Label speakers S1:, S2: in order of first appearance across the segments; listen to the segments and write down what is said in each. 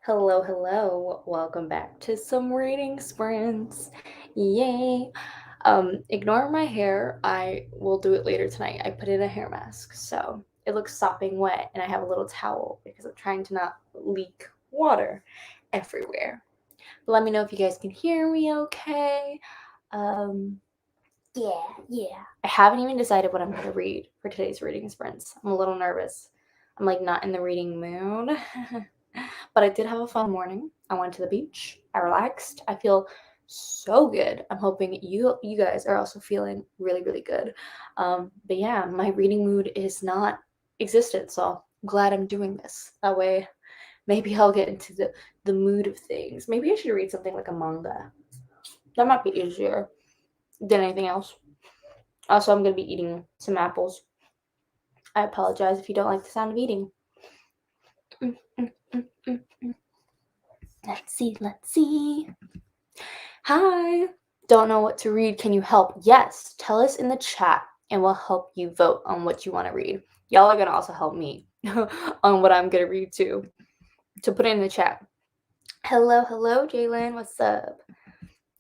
S1: Hello, hello. Welcome back to some reading sprints. Yay. Ignore my hair. I will do it later tonight. I put in a hair mask, so it looks sopping wet, and I have a little towel because I'm trying to not leak water everywhere. But let me know if you guys can hear me okay. Um, yeah. I haven't even decided what I'm going to read for today's reading sprints. I'm a little nervous. I'm like not in the reading mood. But I did have a fun morning. I went to the beach. I relaxed. I feel so good. I'm hoping you guys are also feeling really really good. But yeah, my reading mood is not existent, so I'm glad I'm doing this. That way, maybe I'll get into the mood of things. Maybe I should read something like a manga. That might be easier than anything else. Also, I'm gonna be eating some apples. I apologize if you don't like the sound of eating. Mm, mm, mm, mm, mm. Let's see. Hi. Don't know what to read. Can you help? Yes. Tell us in the chat and we'll help you vote on what you want to read. Y'all are going to also help me on what I'm going to read too. So put it in the chat. Hello, Jalen. What's up?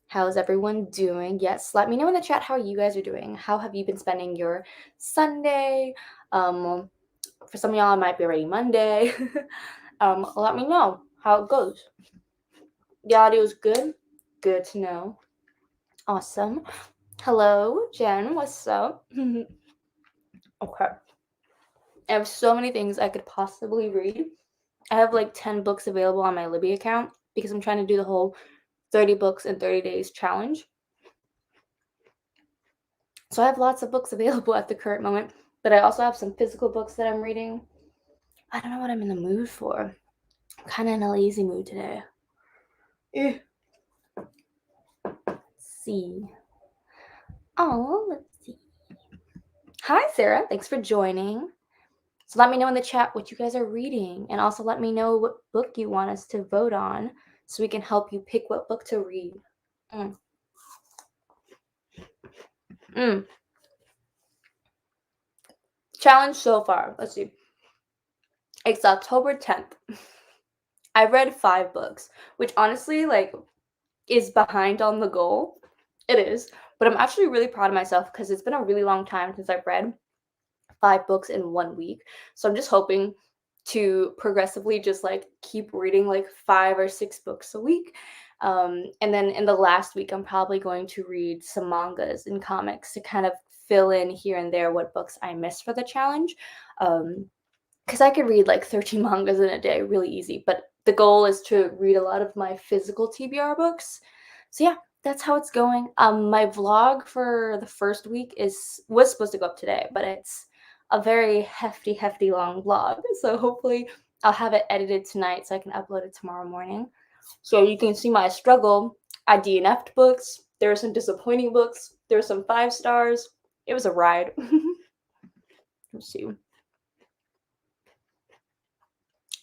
S1: How's everyone doing? Yes, let me know in the chat how you guys are doing. How have you been spending your Sunday? For some of y'all, it might be already Monday. Let me know how it goes. The audio is good. Good to know. Awesome. Hello, Jen. What's up? Okay. I have so many things I could possibly read. I have like 10 books available on my Libby account because I'm trying to do the whole 30 books in 30 days challenge. So I have lots of books available at the current moment, but I also have some physical books that I'm reading. I don't know what I'm in the mood for. I'm kind of in a lazy mood today. Let's see. Oh, let's see. Hi, Sarah. Thanks for joining. So let me know in the chat what you guys are reading, and also let me know what book you want us to vote on so we can help you pick what book to read. Challenge so far. Let's see. It's October 10th. I read 5 books, which honestly, like, is behind on the goal. It is. But I'm actually really proud of myself because it's been a really long time since I've read 5 books in 1 week. So I'm just hoping to progressively just like keep reading like 5 or 6 books a week. And then in the last week, I'm probably going to read some mangas and comics to kind of fill in here and there what books I missed for the challenge. Because I could read like 13 mangas in a day really easy, but the goal is to read a lot of my physical TBR books. So yeah, that's how it's going. My vlog for the first week was supposed to go up today, but it's a very hefty long vlog. So hopefully I'll have it edited tonight so I can upload it tomorrow morning. So you can see my struggle. I DNF'd books. There were some disappointing books. There were some 5 stars. It was a ride. Let's see.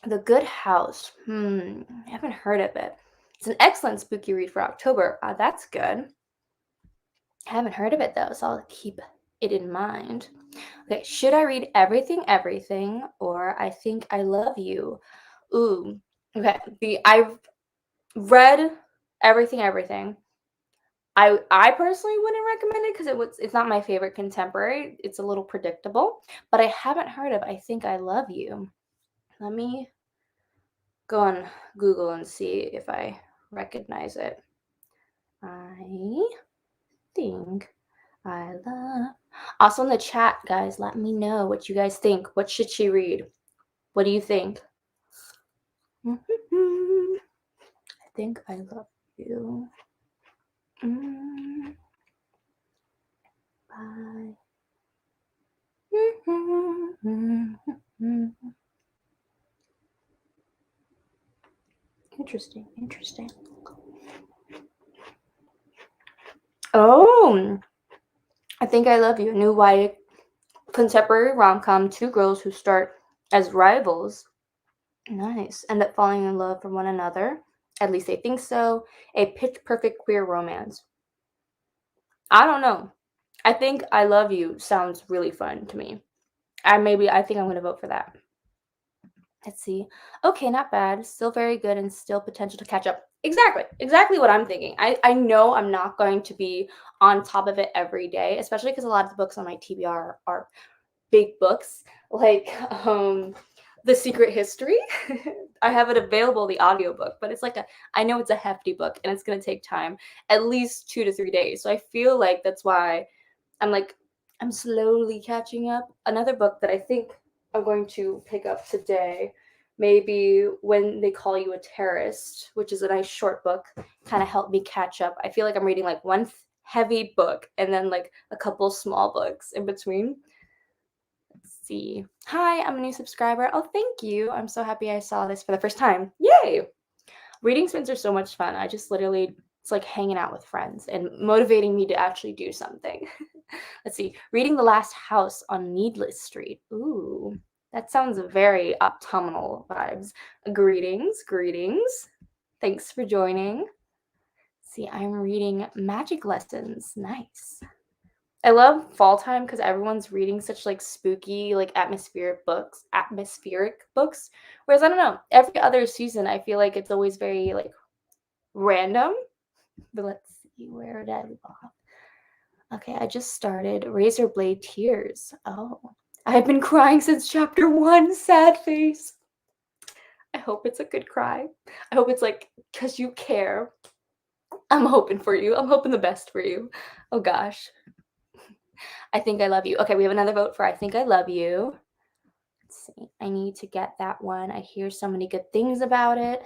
S1: The Good House. I haven't heard of it. It's an excellent spooky read for October. That's good. I haven't heard of it though, so I'll keep it in mind. Okay, should I read Everything, or I Think I Love You? Ooh, okay. I've read Everything. I personally wouldn't recommend it because it's not my favorite contemporary. It's a little predictable, but I haven't heard of I Think I Love You. Let me go on Google and see if I recognize it. I think I love. Also in the chat, guys, let me know what you guys think. What should she read? What do you think? I think I love you. Bye. Interesting. Oh, I Think I Love You. New YA contemporary rom-com. 2 girls who start as rivals. Nice. End up falling in love for one another. At least they think so. A pitch perfect queer romance. I don't know. I Think I Love You sounds really fun to me. I think I'm gonna vote for that. Let's see. Okay, not bad. Still very good and still potential to catch up. Exactly. Exactly what I'm thinking. I know I'm not going to be on top of it every day, especially because a lot of the books on my TBR are big books, like The Secret History. I have it available, the audiobook, but it's like I know it's a hefty book and it's going to take time, at least 2 to 3 days. So I feel like that's why I'm like, I'm slowly catching up. Another book that I think I'm going to pick up today, maybe When They Call You a Terrorist, which is a nice short book, kind of helped me catch up. I feel like I'm reading like one heavy book and then like a couple small books in between. Let's see. Hi, I'm a new subscriber. Oh, thank you. I'm so happy I saw this for the first time. Yay! Reading spins are so much fun. I just literally, it's like hanging out with friends and motivating me to actually do something. Let's see. Reading The Last House on Needless Street. Ooh, that sounds very autumnal vibes. Greetings, greetings. Thanks for joining. See, I'm reading Magic Lessons. Nice. I love fall time because everyone's reading such like spooky, like atmospheric books. Whereas I don't know, every other season I feel like it's always very like random. But let's see, where did I leave off? Okay, I just started Razor Blade Tears. Oh, I've been crying since chapter one. Sad face. I hope it's a good cry. I hope it's like because you care. I'm hoping for you. I'm hoping the best for you. Oh gosh. I think I love you. Okay, we have another vote for I think I love you. Let's see. I need to get that one. I hear so many good things about it.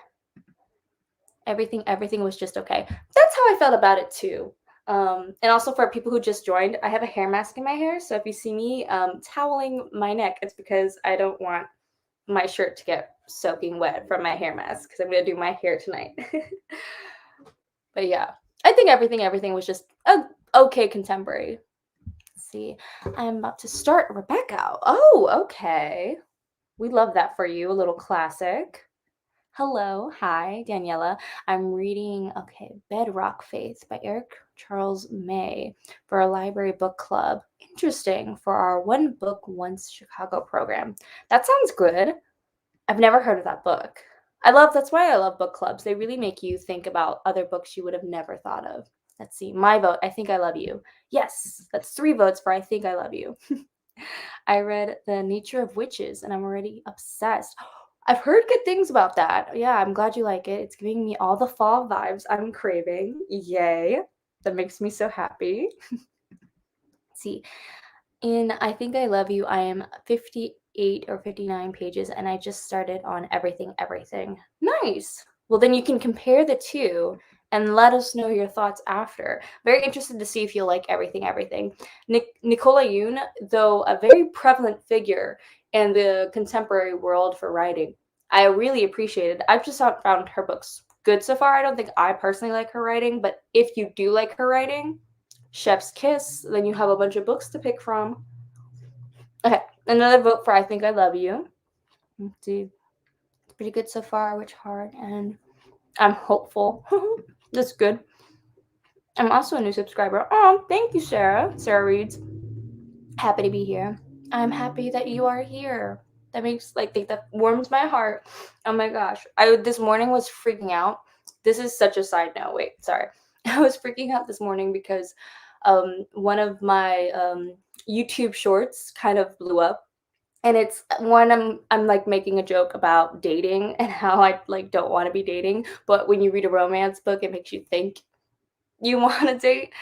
S1: Everything was just okay. That's how I felt about it too. And also for people who just joined, I have a hair mask in my hair. So if you see me toweling my neck, it's because I don't want my shirt to get soaking wet from my hair mask because I'm going to do my hair tonight. But yeah, I think everything was just okay contemporary. Let's see. I'm about to start Rebecca. Oh, okay. We love that for you. A little classic. Hello, hi, Daniela. I'm reading, Bedrock Faith by Eric Charles May for a library book club. Interesting, for our One Book Once Chicago program. That sounds good. I've never heard of that book. That's why I love book clubs. They really make you think about other books you would have never thought of. Let's see, my vote, I think I love you. Yes, that's 3 votes for I think I love you. I read The Nature of Witches and I'm already obsessed. I've heard good things about that. Yeah, I'm glad you like it. It's giving me all the fall vibes I'm craving. Yay. That makes me so happy. See, in I Think I Love You, I am 58 or 59 pages and I just started on Everything. Nice. Well, then you can compare the two and let us know your thoughts after. Very interested to see if you like Everything. Nicola Yoon, though a very prevalent figure in the contemporary world for writing, I really appreciate it. I've just found her books good so far. I don't think I personally like her writing, but if you do like her writing, Chef's Kiss, then you have a bunch of books to pick from. Okay, another vote for I Think I Love You. Let's see. Pretty good so far, Witch Heart, and I'm hopeful. That's good. I'm also a new subscriber. Oh, thank you, Sarah. Sarah reads. Happy to be here. I'm happy that you are here. That makes that warms my heart. Oh my gosh. I this morning was freaking out. This is such a side note. Wait, sorry. I was freaking out this morning because one of my YouTube shorts kind of blew up. And it's one I'm like making a joke about dating and how I like don't want to be dating, but when you read a romance book, it makes you think you want to date.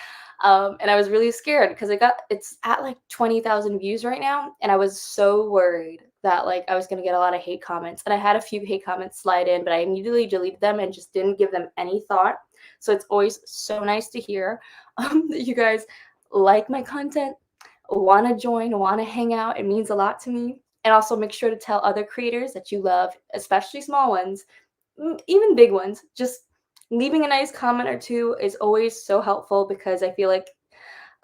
S1: And I was really scared because it's at like 20,000 views right now, and I was so worried that like I was gonna get a lot of hate comments. And I had a few hate comments slide in, but I immediately deleted them and just didn't give them any thought. So it's always so nice to hear that you guys like my content, want to join, want to hang out. It means a lot to me. And also make sure to tell other creators that you love, especially small ones, even big ones. Just leaving a nice comment or two is always so helpful because I feel like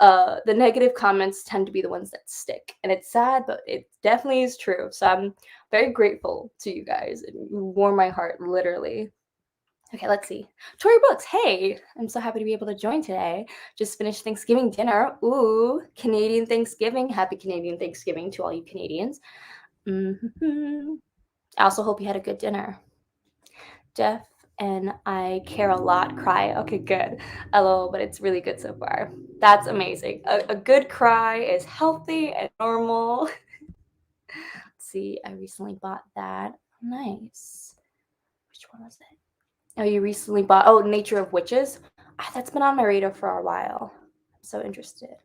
S1: the negative comments tend to be the ones that stick. And it's sad, but it definitely is true. So I'm very grateful to you guys. It warmed my heart, literally. Okay, let's see. Tori Books, hey, I'm so happy to be able to join today. Just finished Thanksgiving dinner. Ooh, Canadian Thanksgiving. Happy Canadian Thanksgiving to all you Canadians. Mm-hmm. I also hope you had a good dinner. Jeff and I care a lot cry. Okay, good. LOL, but it's really good so far. That's amazing. A good cry is healthy and normal. See, I recently bought that. Nice. Which one was it? Oh, you recently bought, oh, Nature of Witches. That's been on my radar for a while. I'm so interested.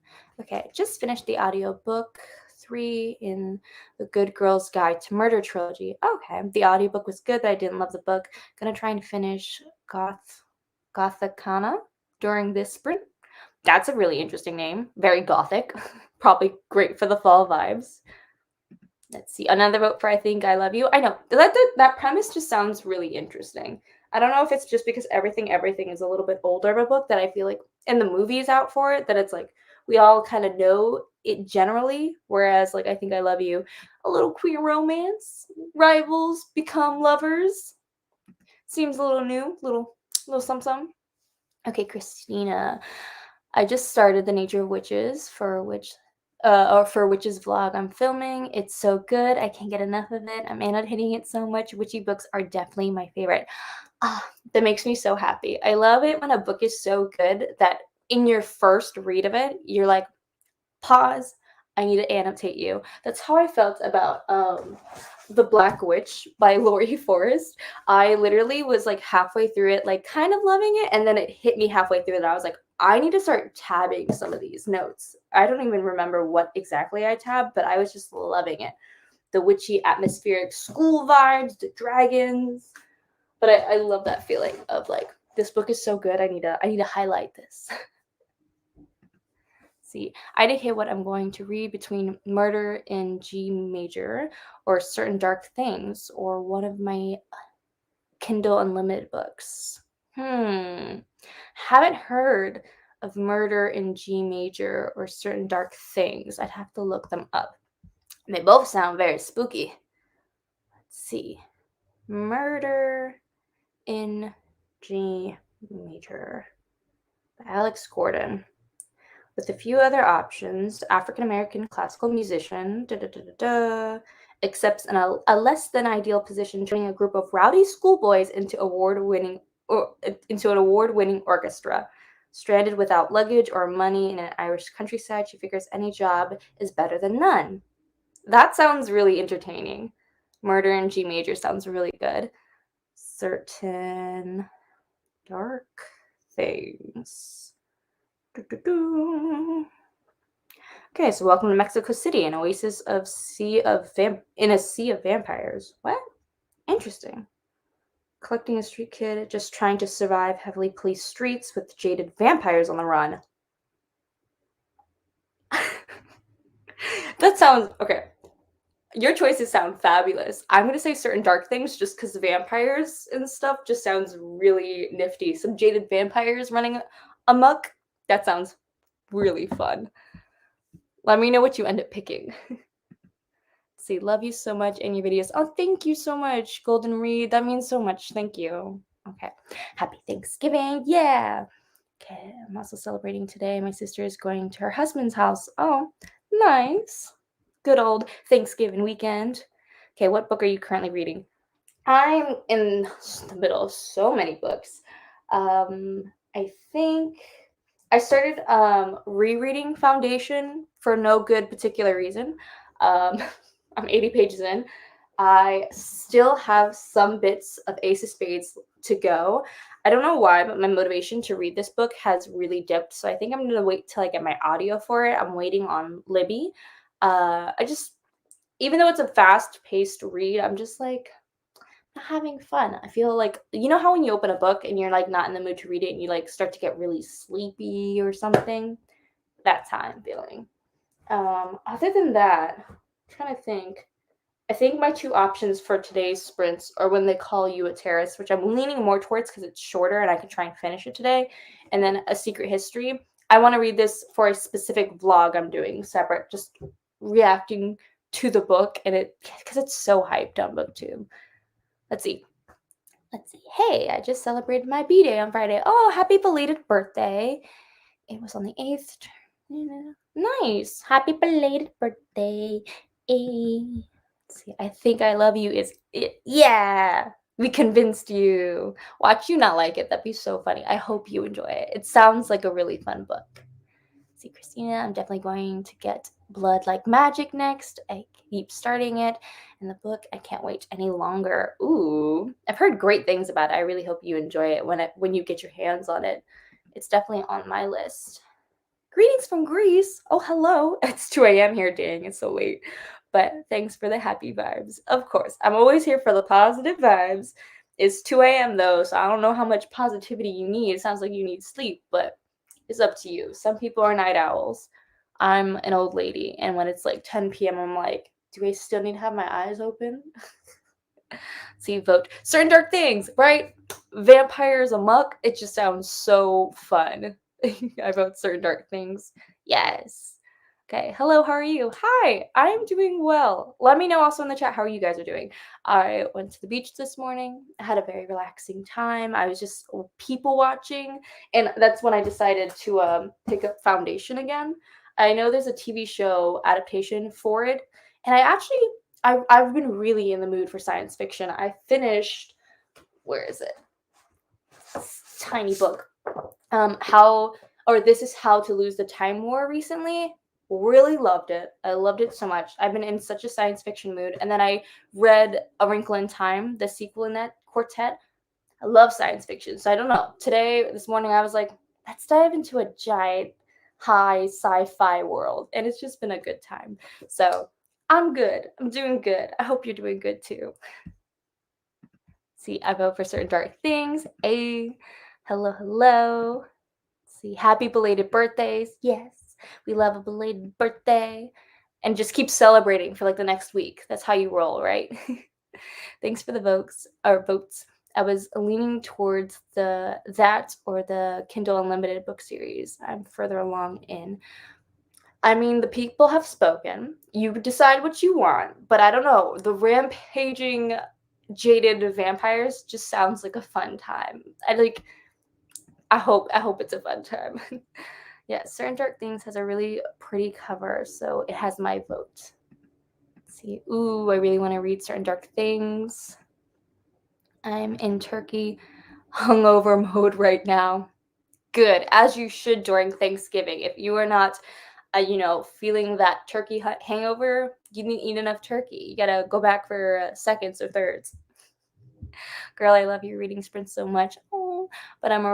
S1: Okay, just finished the audiobook 3 in the Good Girl's Guide to Murder trilogy. Okay, the audiobook was good, but I didn't love the book. Gonna try and finish Gothicana during this sprint. That's a really interesting name. Very gothic. Probably great for the fall vibes. Let's see. Another vote for I Think I Love You. I know that premise just sounds really interesting. I don't know if it's just because everything is a little bit older of a book that I feel like, and the movie's out for it, that it's like we all kind of know it generally. Whereas like I Think I Love You, a little queer romance, rivals become lovers. Seems a little new, little some. Okay, Christina. I just started The Nature of Witches for Witches vlog I'm filming. It's so good. I can't get enough of it. I'm annotating it so much. Witchy books are definitely my favorite. That makes me so happy. I love it when a book is so good that in your first read of it, you're like, pause. I need to annotate you. That's how I felt about The Black Witch by Laurie Forrest. I literally was like halfway through it, like kind of loving it, and then it hit me halfway through that I was like, I need to start tabbing some of these notes. I don't even remember what exactly I tabbed, but I was just loving it. The witchy atmospheric school vibes, the dragons. But I love that feeling of like, this book is so good. I need to highlight this. See, I indicate what I'm going to read between Murder in G Major or Certain Dark Things or one of my Kindle Unlimited books. Haven't heard of Murder in G Major or Certain Dark Things. I'd have to look them up. They both sound very spooky. Let's see. Murder in G Major by Alex Gordon. With a few other options, African American classical musician accepts a less than ideal position, joining a group of rowdy schoolboys into an award-winning orchestra. Stranded without luggage or money in an Irish countryside, she figures any job is better than none. That sounds really entertaining. Murder in G Major sounds really good. Certain Dark Things. Okay, so welcome to Mexico City, an oasis in a sea of vampires. What? Interesting. Collecting a street kid just trying to survive heavily policed streets with jaded vampires on the run. That sounds okay. Your choices sound fabulous. I'm gonna say Certain Dark Things just because vampires and stuff just sounds really nifty. Some jaded vampires running amok. That sounds really fun. Let me know what you end up picking. See, love you so much in your videos. Oh, thank you so much, Golden Reed. That means so much. Thank you. Okay. Happy Thanksgiving. Yeah. Okay. I'm also celebrating today. My sister is going to her husband's house. Oh, nice. Good old Thanksgiving weekend. Okay. What book are you currently reading? I'm in the middle of so many books. I think I started rereading Foundation for no good particular reason. I'm 80 pages in. I still have some bits of Ace of Spades to go. I don't know why, but my motivation to read this book has really dipped. So I think I'm gonna wait till I get my audio for it. I'm waiting on Libby. Even though it's a fast-paced read, I'm just like not having fun. I feel like you know how when you open a book and you're like not in the mood to read it and you like start to get really sleepy or something. That's how I'm feeling. Other than that, I'm trying to think. I think my two options for today's sprints are When They Call You a Terrorist, which I'm leaning more towards because it's shorter and I can try and finish it today, and then A Secret History. I want to read this for a specific vlog I'm doing separate, just reacting to the book and it because it's so hyped on BookTube. Let's see. Hey, I just celebrated my B-Day on Friday. Oh, happy belated birthday. It was on the 8th. Nice. Happy belated birthday. See, I think I love you is it. Yeah, we convinced you. Watch you not like it. That'd be so funny. I hope you enjoy it. It sounds like a really fun book. See, Christina, I'm definitely going to get Blood Like Magic next. I keep starting it. And the book, I can't wait any longer. Ooh, I've heard great things about it. I really hope you enjoy it when you get your hands on it. It's definitely on my list. Greetings from Greece. Oh, hello. It's 2 a.m. here. Dang, it's so late. But thanks for the happy vibes. Of course, I'm always here for the positive vibes. It's 2 a.m. though, so I don't know how much positivity you need. It sounds like you need sleep, but it's up to you. Some people are night owls. I'm an old lady, and when it's like 10 p.m., I'm like, do I still need to have my eyes open? So you vote certain dark things, right? Vampires amok. It just sounds so fun. I vote certain dark things. Yes. Okay. Hello, how are you? Hi, I'm doing well. Let me know also in the chat how you guys are doing. I went to the beach this morning. I had a very relaxing time. I was just people watching, and that's when I decided to pick up Foundation again. I know there's a TV show adaptation for it, and I've been really in the mood for science fiction. I finished, where is it? Tiny book. How or This Is How to Lose the Time War recently. Really loved it. I loved it so much. I've been in such a science fiction mood. And then I read A Wrinkle in Time, the sequel in that quartet. I love science fiction. So I don't know. This morning, I was like, let's dive into a giant high sci-fi world. And it's just been a good time. So I'm good. I'm doing good. I hope you're doing good too. See, I vote for certain dark things. Hello, hello. See, happy belated birthdays. Yes, we love a belated birthday. And just keep celebrating for like the next week. That's how you roll, right? Thanks for the votes. I was leaning towards that or the Kindle Unlimited book series. I'm further along in. I mean, the people have spoken. You decide what you want, but I don't know. The rampaging, jaded vampires just sounds like a fun time. I hope it's a fun time. Yeah, Certain Dark Things has a really pretty cover, so it has my vote. Let's see, ooh, I really want to read Certain Dark Things. I'm in Turkey hungover mode right now. Good, as you should during Thanksgiving. If you are not, feeling that turkey hangover, you didn't eat enough turkey. You gotta go back for seconds or thirds. Girl, I love your reading sprint so much. Oh, but I'm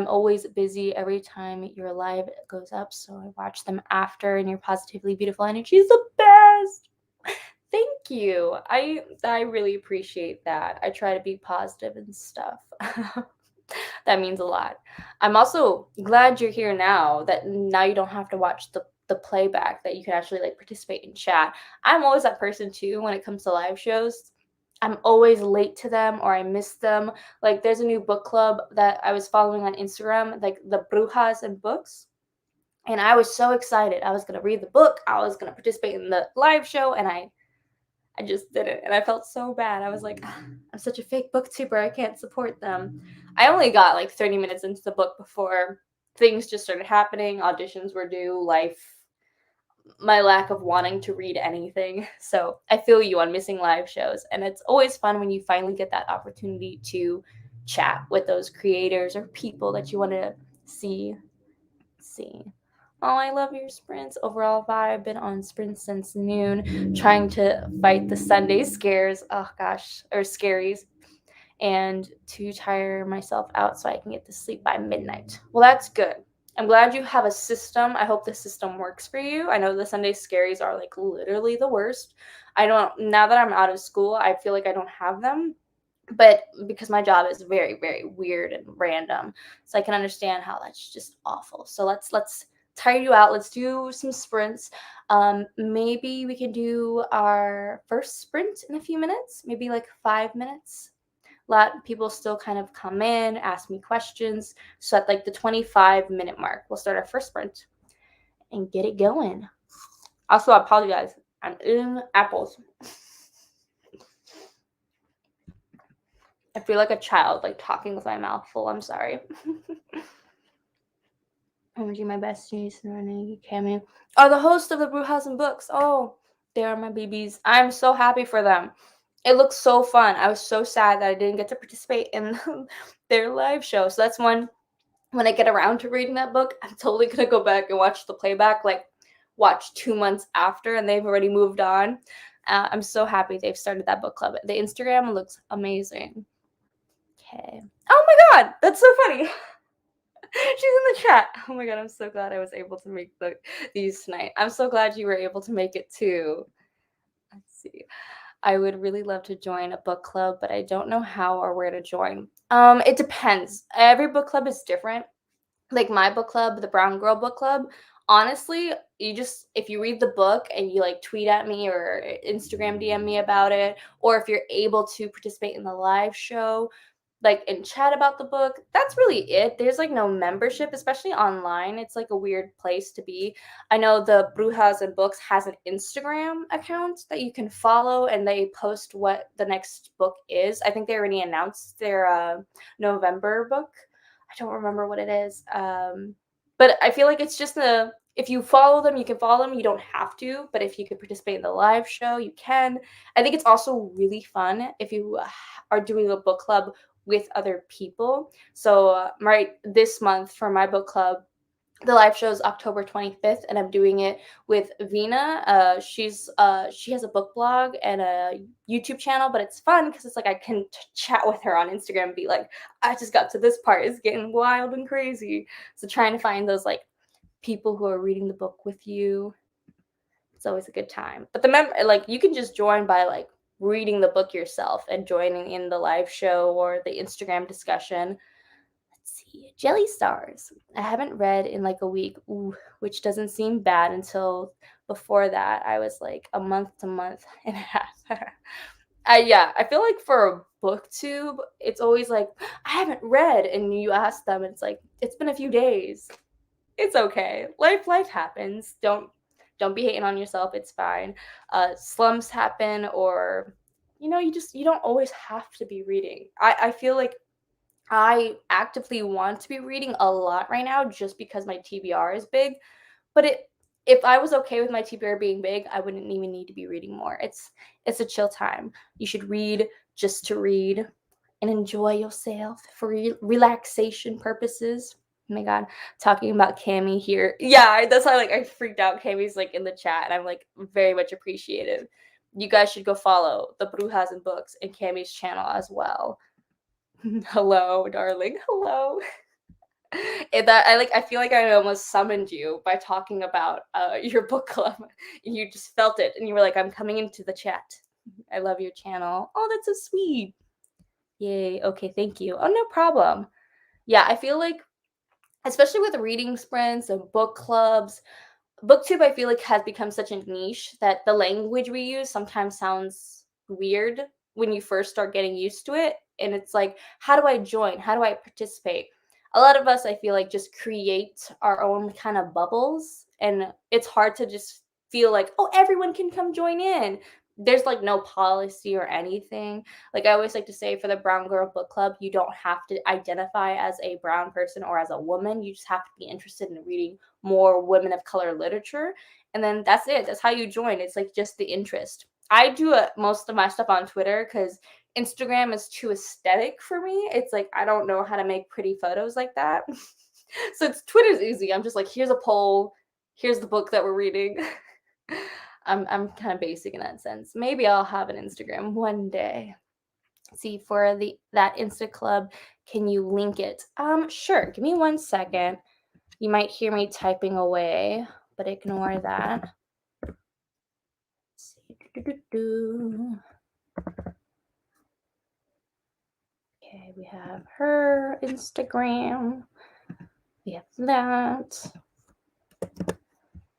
S1: always busy every time your live goes up, so I watch them after, and your positively beautiful energy is the best. Thank you. I really appreciate that. I try to be positive and stuff. That means a lot. I'm also glad you're here now. That now you don't have to watch the playback. That you can actually like participate in chat. I'm always that person too when it comes to live shows. I'm always late to them or I miss them. Like there's a new book club that I was following on Instagram, like the Brujas and Books. And I was so excited. I was gonna read the book. I was gonna participate in the live show, and I just didn't, and I felt so bad. I was like, I'm such a fake booktuber. I can't support them. I only got like 30 minutes into the book before things just started happening. Auditions were due, life, my lack of wanting to read anything. So I feel you on missing live shows. And it's always fun when you finally get that opportunity to chat with those creators or people that you want to see. See. Oh, I love your sprints. Overall vibe. Been on sprints since noon, trying to fight the Sunday scares. Oh gosh, or scaries, and to tire myself out so I can get to sleep by midnight. Well, that's good. I'm glad you have a system. I hope the system works for you. I know the Sunday scaries are like literally the worst. I don't, now that I'm out of school, I feel like I don't have them, but because my job is very, very weird and random, so I can understand how that's just awful. So let's tire you out. Let's do some sprints. Maybe we can do our first sprint in a few minutes, maybe like 5 minutes. Let people still kind of come in, ask me questions. So at like the 25-minute mark, we'll start our first sprint and get it going. Also, I apologize. I'm eating apples. I feel like a child, like talking with my mouth full. I'm sorry. I'm gonna do my best to use Cameo. Oh, the host of the Brewhouse and Books. Oh, They are my babies. I'm so happy for them. It looks so fun. I was so sad that I didn't get to participate in their live show. So that's one when I get around to reading that book, I'm totally gonna go back and watch the playback, like watch 2 months after, and they've already moved on. I'm so happy they've started that book club. The Instagram looks amazing. Okay. Oh my god, that's so funny. She's in the chat. Oh my god, I'm so glad I was able to make these tonight. I'm so glad you were able to make it too. Let's see. I would really love to join a book club, but I don't know how or where to join. It depends. Every book club is different. Like my book club, the Brown Girl Book Club, honestly, you just if you read the book and you like tweet at me or Instagram DM me about it, or if you're able to participate in the live show, like and chat about the book, that's really it. There's like no membership, especially online. It's like a weird place to be. I know the Brujas and Books has an Instagram account that you can follow and they post what the next book is. I think they already announced their November book. I don't remember what it is. But I feel like it's just the if you follow them, you can follow them. You don't have to, but if you could participate in the live show, you can. I think it's also really fun if you are doing a book club with other people. So right this month for my book club, the live show is October 25th, and I'm doing it with Vina. She has a book blog and a YouTube channel, but it's fun because it's like I can chat with her on Instagram and be like, I just got to this part. It's getting wild and crazy. So trying to find those like people who are reading the book with you, it's always a good time. But like you can just join by like reading the book yourself and joining in the live show or the Instagram discussion. Let's see. Jelly Stars. I haven't read in like a week, which doesn't seem bad until before that. I was like a month to month and a half. Yeah, I feel like for a booktube, it's always like, I haven't read, and you ask them, it's like, it's been a few days. It's okay. Life happens. Don't be hating on yourself. It's fine. Slumps happen, or you don't always have to be reading. I feel like I actively want to be reading a lot right now just because my TBR is big. But if I was okay with my TBR being big, I wouldn't even need to be reading more. It's a chill time. You should read just to read and enjoy yourself for relaxation purposes. Oh my god, talking about Cami here. Yeah, that's why like I freaked out. Cami's like in the chat, and I'm like very much appreciative. You guys should go follow the Brujas and Books and Cami's channel as well. Hello, darling. Hello. I feel like I almost summoned you by talking about your book club. You just felt it and you were like, I'm coming into the chat. I love your channel. Oh, that's so sweet. Yay. Okay, thank you. Oh, no problem. Yeah, I feel like especially with reading sprints and book clubs, booktube I feel like has become such a niche that the language we use sometimes sounds weird when you first start getting used to it, and it's like, how do I join, how do I participate? A lot of us I feel like just create our own kind of bubbles, and it's hard to just feel like, oh, everyone can come join in. There's like no policy or anything. Like I always like to say, for the Brown Girl Book Club, you don't have to identify as a brown person or as a woman. You just have to be interested in reading more women of color literature, and then that's it. That's how you join. It's like just the interest. I do most of my stuff on Twitter because Instagram is too aesthetic for me. It's like I don't know how to make pretty photos like that. So Twitter's easy. I'm just like, here's a poll, here's the book that we're reading. I'm kind of basic in that sense. Maybe I'll have an Instagram one day. See, for that Insta club, can you link it? Sure. Give me 1 second. You might hear me typing away, but ignore that. Let's see. Okay, we have her Instagram. We have that.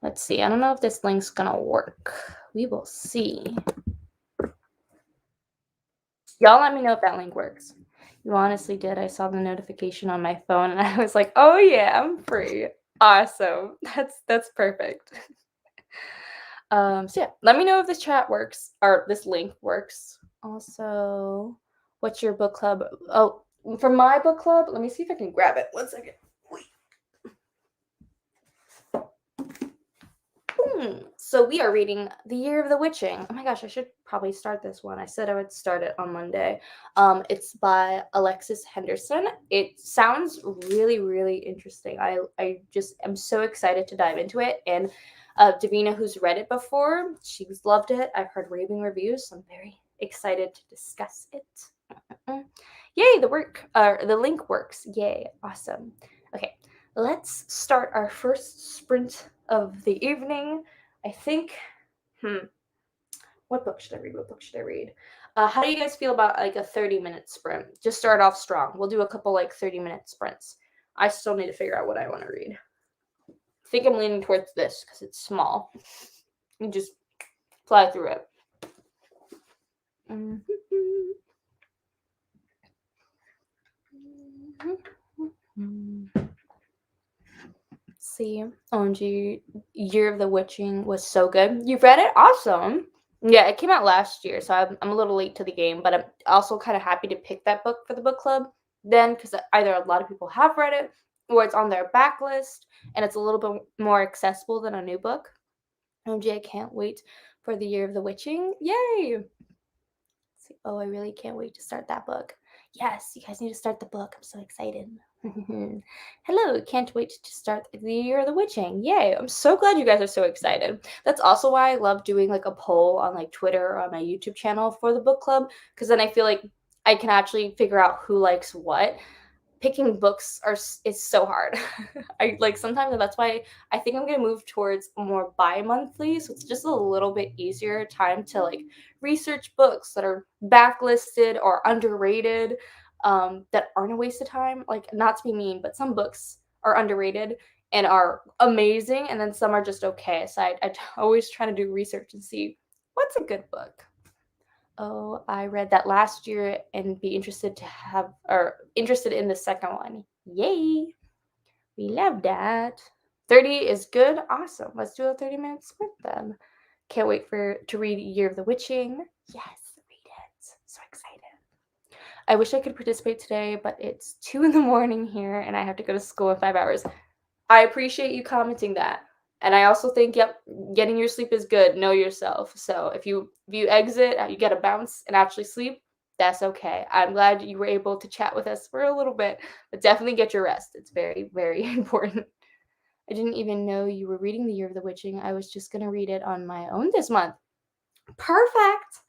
S1: Let's see. I don't know if this link's gonna work. We will see. Y'all let me know if that link works. You honestly did. I saw the notification on my phone and I was like, oh yeah, I'm free. Awesome. That's perfect. So yeah, let me know if this chat works or this link works. Also, what's your book club? Oh, for my book club, let me see if I can grab it. 1 second. Wait. So we are reading The Year of the Witching. Oh my gosh, I should probably start this one. I said I would start it on Monday. It's by Alexis Henderson. It sounds really, really interesting. I just am so excited to dive into it. And Davina, who's read it before, she's loved it. I've heard raving reviews, so I'm very excited to discuss it. Yay, the link works. Yay, awesome. Okay, let's start our first sprint of the evening. I think, what book should I read? What book should I read? How do you guys feel about like a 30-minute sprint? Just start off strong. We'll do a couple like 30-minute sprints. I still need to figure out what I want to read. I think I'm leaning towards this because it's small. You just fly through it. See, OMG, Year of the Witching was so good. You've read it? Awesome. Yeah, it came out last year, so I'm a little late to the game, but I'm also kind of happy to pick that book for the book club then because either a lot of people have read it or it's on their backlist and it's a little bit more accessible than a new book. OMG, I can't wait for the Year of the Witching. Yay! Oh, I really can't wait to start that book. Yes, you guys need to start the book. I'm so excited. Hello, can't wait to start the Year of the Witching. Yay, I'm so glad you guys are so excited. That's also why I love doing like a poll on like Twitter or on my YouTube channel for the book club, because then I feel like I can actually figure out who likes what. Picking books is so hard. I like sometimes that's why I think I'm gonna move towards more bi-monthly, so it's just a little bit easier time to like research books that are backlisted or underrated, that aren't a waste of time. Like not to be mean, but some books are underrated and are amazing, and then some are just okay. So I always try to do research and see what's a good book. Oh, I read that last year and be interested to have or interested in the second one. Yay! We love that. 30 is good. Awesome. Let's do a 30-minute sprint then. Can't wait to read Year of the Witching. Yes, read it. So excited. I wish I could participate today, but it's 2 in the morning here and I have to go to school in 5 hours. I appreciate you commenting that. And I also think, yep, getting your sleep is good. Know yourself. So if you exit, you get a bounce and actually sleep, that's okay. I'm glad you were able to chat with us for a little bit, but definitely get your rest. It's very, very important. I didn't even know you were reading The Year of the Witching. I was just gonna read it on my own this month. Perfect.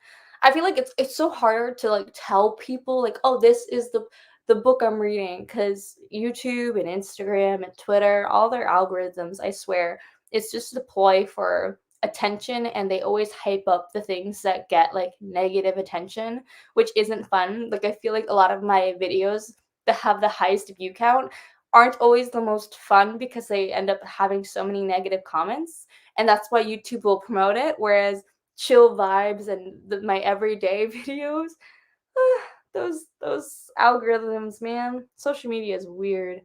S1: I feel like it's so hard to like tell people like, oh, this is the book I'm reading because YouTube and Instagram and Twitter, all their algorithms, I swear, it's just a ploy for attention and they always hype up the things that get like negative attention, which isn't fun. Like I feel like a lot of my videos that have the highest view count aren't always the most fun because they end up having so many negative comments. And that's why YouTube will promote it. Whereas chill vibes and my everyday videos. Those algorithms, man. Social media is weird.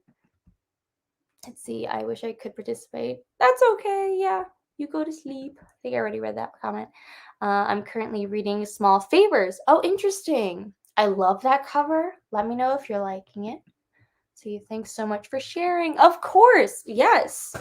S1: Let's see. I wish I could participate. That's okay. Yeah, you go to sleep. I think I already read that comment. I'm currently reading Small Favors. Oh, interesting. I love that cover. Let me know if you're liking it. See, thanks so much for sharing. Of course, yes.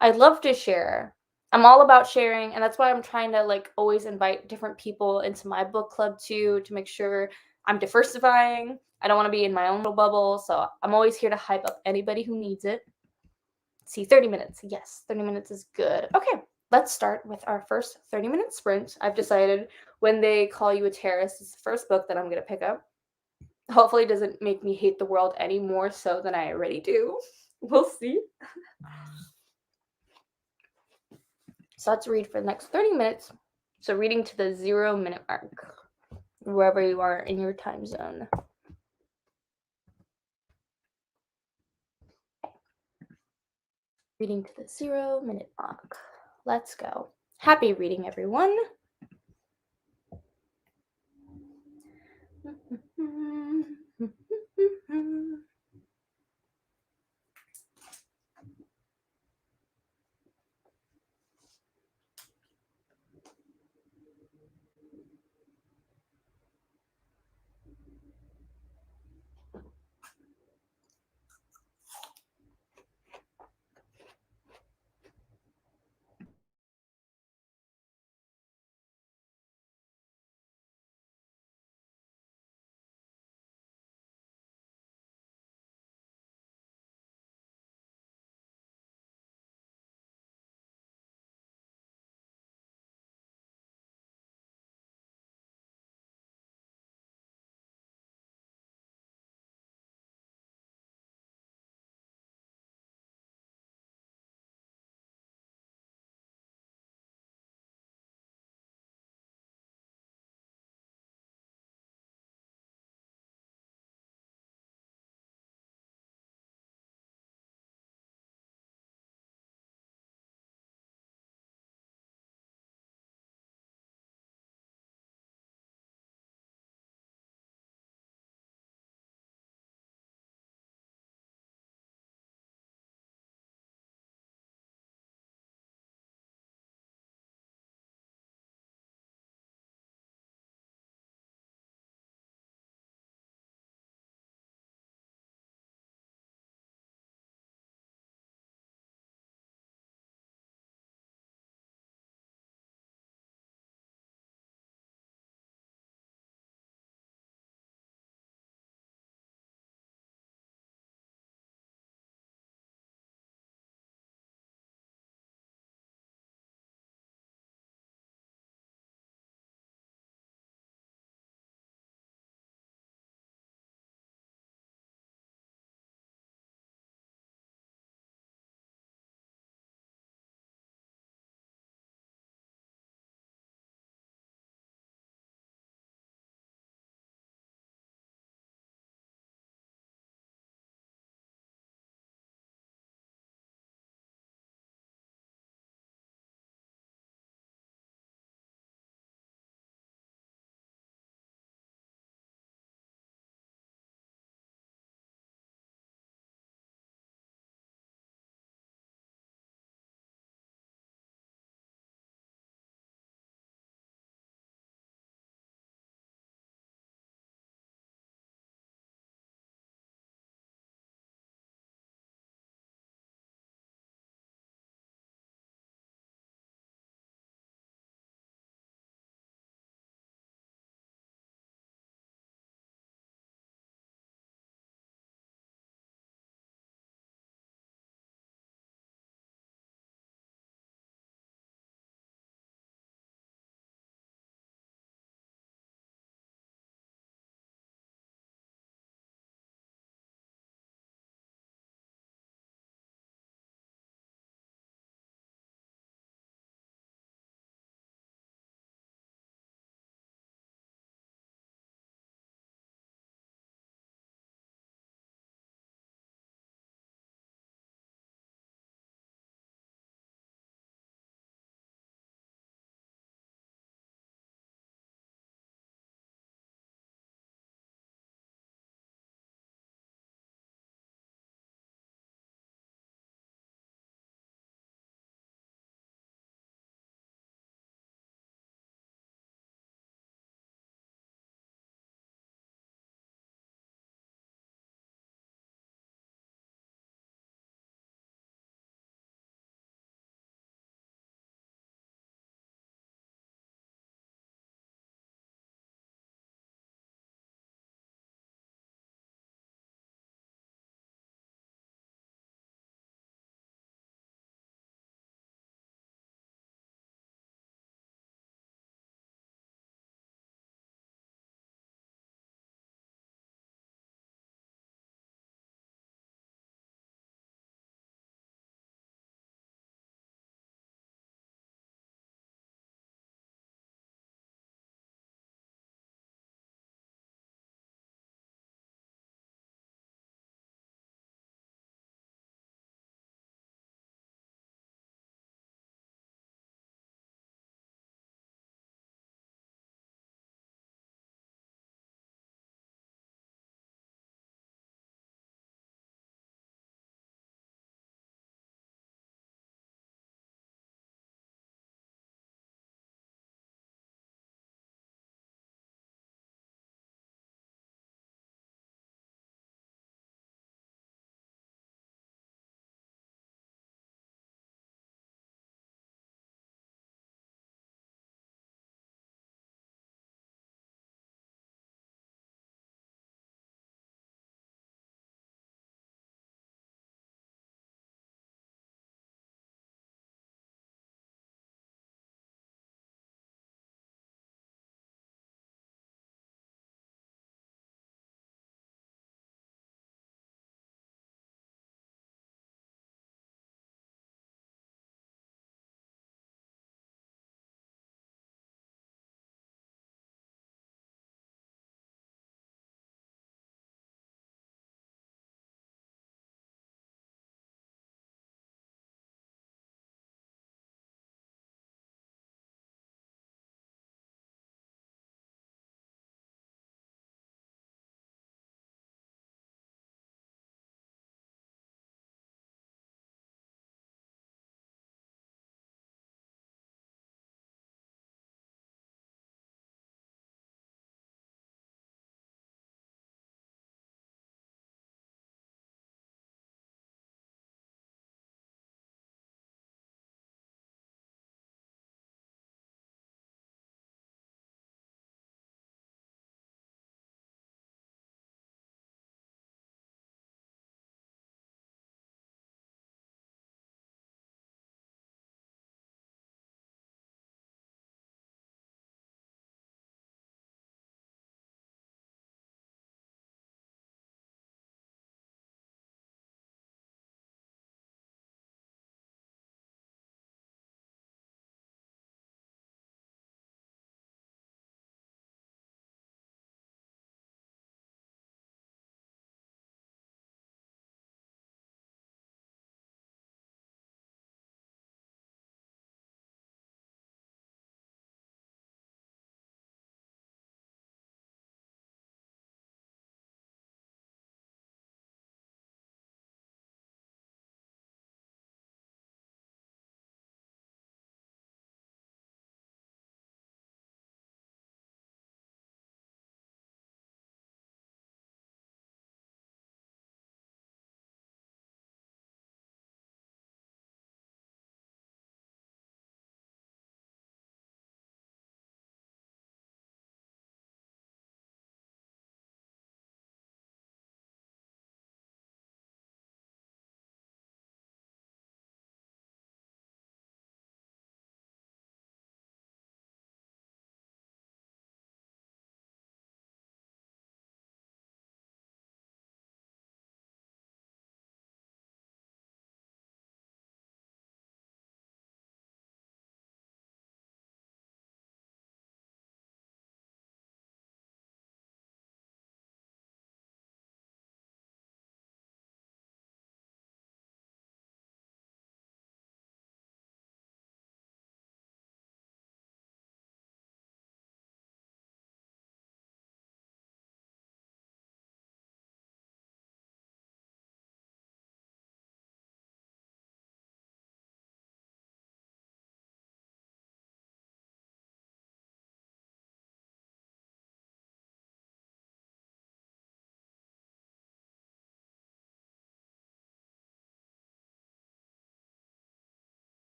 S1: I'd love to share. I'm all about sharing, and that's why I'm trying to like always invite different people into my book club too to make sure I'm diversifying. I don't want to be in my own little bubble, so I'm always here to hype up anybody who needs it. See, 30 minutes. Yes, 30 minutes is good. Okay, let's start with our first 30-minute sprint. I've decided When They Call You a Terrorist is the first book that I'm going to pick up. Hopefully, it doesn't make me hate the world any more so than I already do. We'll see. So let's read for the next 30 minutes. So reading to the 0-minute mark, wherever you are in your time zone. Reading to the 0-minute mark. Let's go. Happy reading, everyone.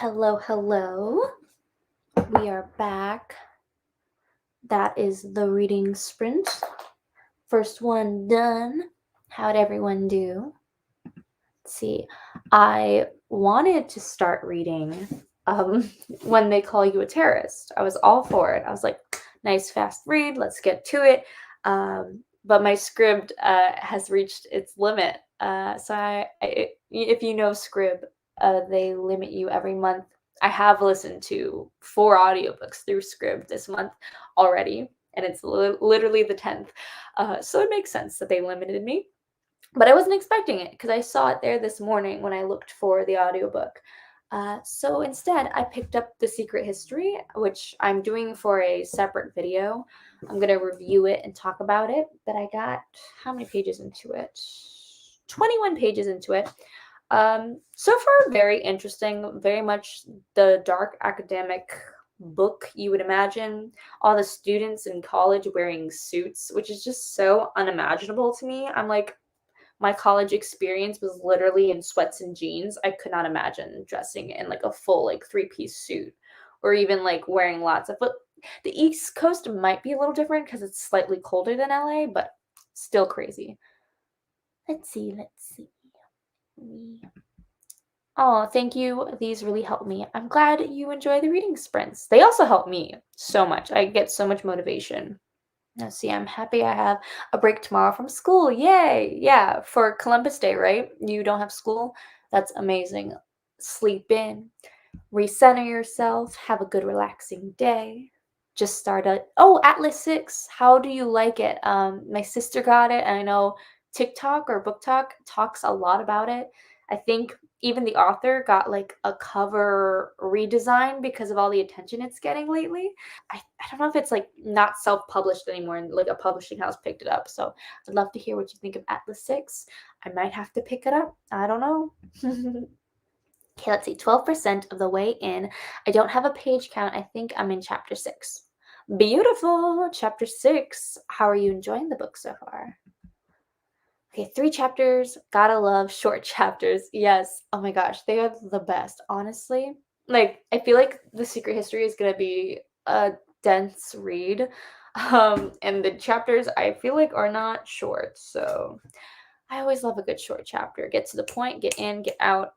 S1: Hello, hello. We are back. That is the reading sprint. First one done. How'd everyone do? Let's see. I wanted to start reading When They Call You a Terrorist. I was all for it. I was like, nice fast read. Let's get to it. But my Scribd has reached its limit. If you know Scribd, they limit you every month. I have listened to 4 audiobooks through Scribd this month already, and it's literally the 10th. So it makes sense that they limited me. But I wasn't expecting it because I saw it there this morning when I looked for the audiobook. So instead, I picked up The Secret History, which I'm doing for a separate video. I'm going to review it and talk about it. But I got how many pages into it? 21 pages into it. So far, very interesting, very much the dark academic book you would imagine. All the students in college wearing suits, which is just so unimaginable to me. I'm like, my college experience was literally in sweats and jeans. I could not imagine dressing in like a full like 3-piece suit or even like wearing lots of but the East Coast might be a little different because it's slightly colder than LA, but still crazy. Let's see. Oh, thank you. These really help me. I'm glad you enjoy the reading sprints. They also help me so much. I get so much motivation. Let's see, I'm happy I have a break tomorrow from school. Yay! Yeah, for Columbus Day, right? You don't have school? That's amazing. Sleep in, recenter yourself, have a good relaxing day. Just start Atlas 6. How do you like it? My sister got it, and I know TikTok or Book Talk talks a lot about it. I think even the author got like a cover redesign because of all the attention it's getting lately. I don't know if it's like not self-published anymore and like a publishing house picked it up. So I'd love to hear what you think of Atlas 6. I might have to pick it up. I don't know. Okay, let's see. 12% of the way in. I don't have a page count. I think I'm in chapter 6. Beautiful. Chapter 6. How are you enjoying the book so far? Okay, 3 chapters. Gotta love short chapters. Yes. Oh my gosh, they are the best, honestly. Like, I feel like The Secret History is gonna be a dense read. And the chapters I feel like are not short, so I always love a good short chapter. Get to the point, get in, get out.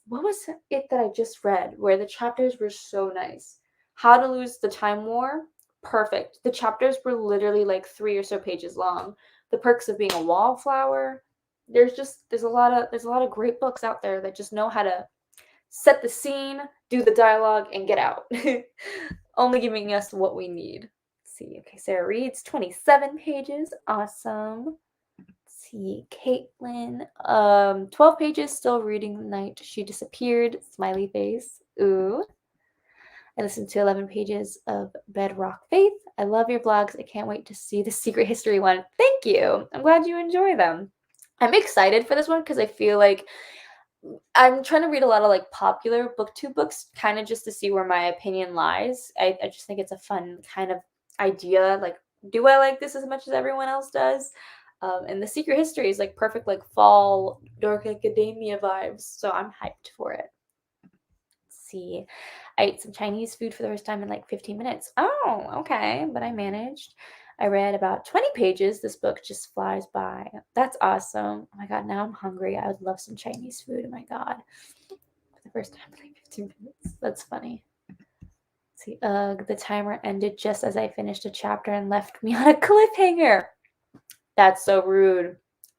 S1: What was it that I just read where the chapters were so nice? How to Lose the Time War? Perfect. The chapters were literally like 3 or so pages long. The Perks of Being a Wallflower. There's a lot of great books out there that just know how to set the scene, do the dialogue, and get out. Only giving us what we need. Let's see. Okay, Sarah reads 27 pages. Awesome. See, Caitlin, 12 pages, still reading the night she disappeared, smiley face. Ooh. I listened to 11 pages of Bedrock Faith. I love your blogs. I can't wait to see the Secret History one. Thank you. I'm glad you enjoy them. I'm excited for this one because I feel like I'm trying to read a lot of like popular booktube books, kind of just to see where my opinion lies. I just think it's a fun kind of idea. Like, do I like this as much as everyone else does? And The Secret History is like perfect, like fall dark academia vibes. So I'm hyped for it. Let's see, I ate some Chinese food for the first time in like 15 minutes. Oh, okay, but I managed. I read about 20 pages. This book just flies by. That's awesome. Oh my god, now I'm hungry. I would love some Chinese food. Oh my god. For the first time in like 15 minutes. That's funny. Let's see, the timer ended just as I finished a chapter and left me on a cliffhanger. That's so rude.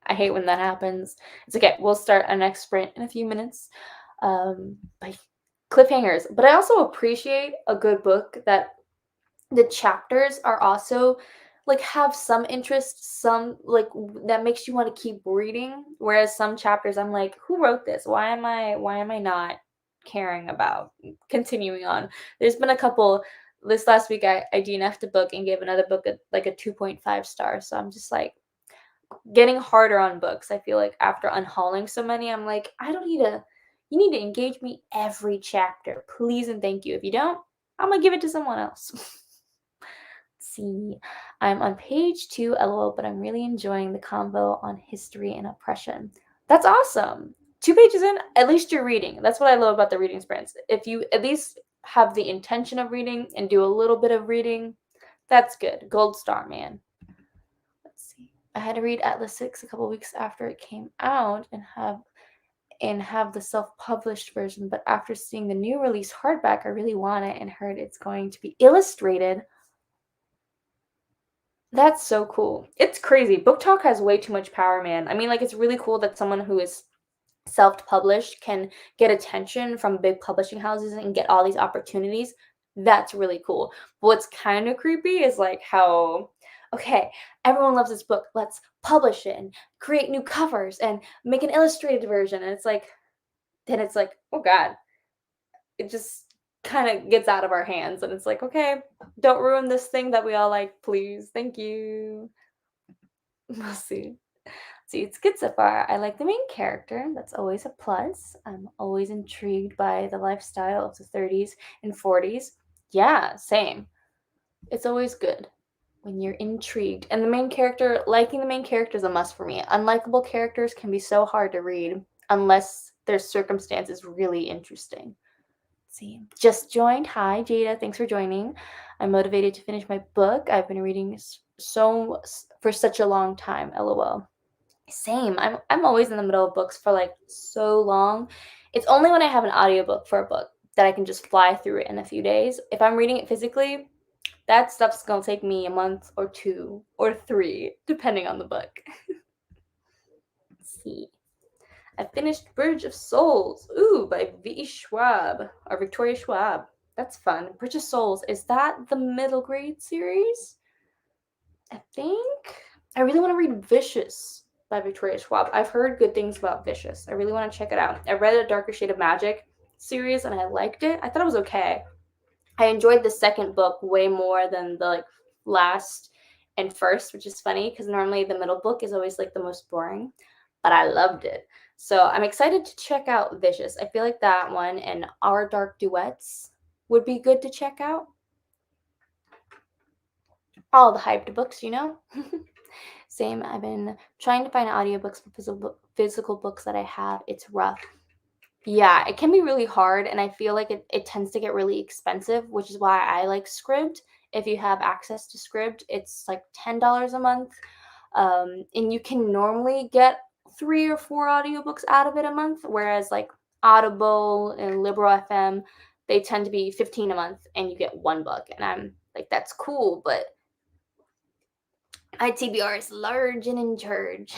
S1: I hate when that happens. It's okay. We'll start our next sprint in a few minutes. But cliffhangers. But I also appreciate a good book that the chapters are also like have some interest, some like that makes you want to keep reading. Whereas some chapters I'm like, who wrote this? Why am I not caring about continuing on? There's been a couple this last week I DNF'd a book and gave another book like a 2.5 star. So I'm just like getting harder on books. I feel like after unhauling so many, I'm like, I don't need to you need to engage me every chapter. Please and thank you. If you don't, I'm gonna give it to someone else. See, I'm on page 2, LOL, but I'm really enjoying the convo on history and oppression. That's awesome. 2 pages in, at least you're reading. That's what I love about the reading sprints. If you at least have the intention of reading and do a little bit of reading, that's good. Gold star, man. Let's see. I had to read Atlas 6 a couple weeks after it came out and have the self-published version, but after seeing the new release hardback, I really want it and heard it's going to be illustrated. That's so cool. It's crazy. Book Talk has way too much power, man. I mean, like, it's really cool that someone who is self-published can get attention from big publishing houses and get all these opportunities. That's really cool. But what's kind of creepy is like how, okay, everyone loves this book. Let's publish it and create new covers and make an illustrated version. And it's like, then it's like, oh God, it just kind of gets out of our hands. And it's like, okay, don't ruin this thing that we all like, please. Thank you. We'll see. See, it's good so far. I like the main character. That's always a plus. I'm always intrigued by the lifestyle of the 30s and 40s. Yeah, same. It's always good when you're intrigued. And the main character, liking the main character is a must for me. Unlikable characters can be so hard to read unless their circumstances really interesting. Let's see. Just joined. Hi, Jada. Thanks for joining. I'm motivated to finish my book. I've been reading for such a long time. LOL. Same. I'm always in the middle of books for like so long. It's only when I have an audiobook for a book that I can just fly through it in a few days. If I'm reading it physically, that stuff's gonna take me a month or 2 or 3, depending on the book. Let's see. I finished Bridge of Souls. Ooh, by V. Schwab or Victoria Schwab. That's fun. Bridge of Souls. Is that the middle grade series? I think. I really want to read Vicious by Victoria Schwab. I've heard good things about Vicious. I really want to check it out. I read A Darker Shade of Magic series and I liked it. I thought it was okay. I enjoyed the second book way more than the like last and first, which is funny because normally the middle book is always like the most boring, but I loved it. So I'm excited to check out Vicious. I feel like that one and Our Dark Duets would be good to check out. All the hyped books, you know? Same. I've been trying to find audiobooks for physical books that I have. It's rough. Yeah, it can be really hard, and I feel like it tends to get really expensive, which is why I like Scribd. If you have access to Scribd, it's like $10 a month. And you can normally get 3 or 4 audiobooks out of it a month, whereas like Audible and Libro FM, they tend to be 15 a month and you get 1 book. And I'm like, that's cool, but ITBR is large and in charge.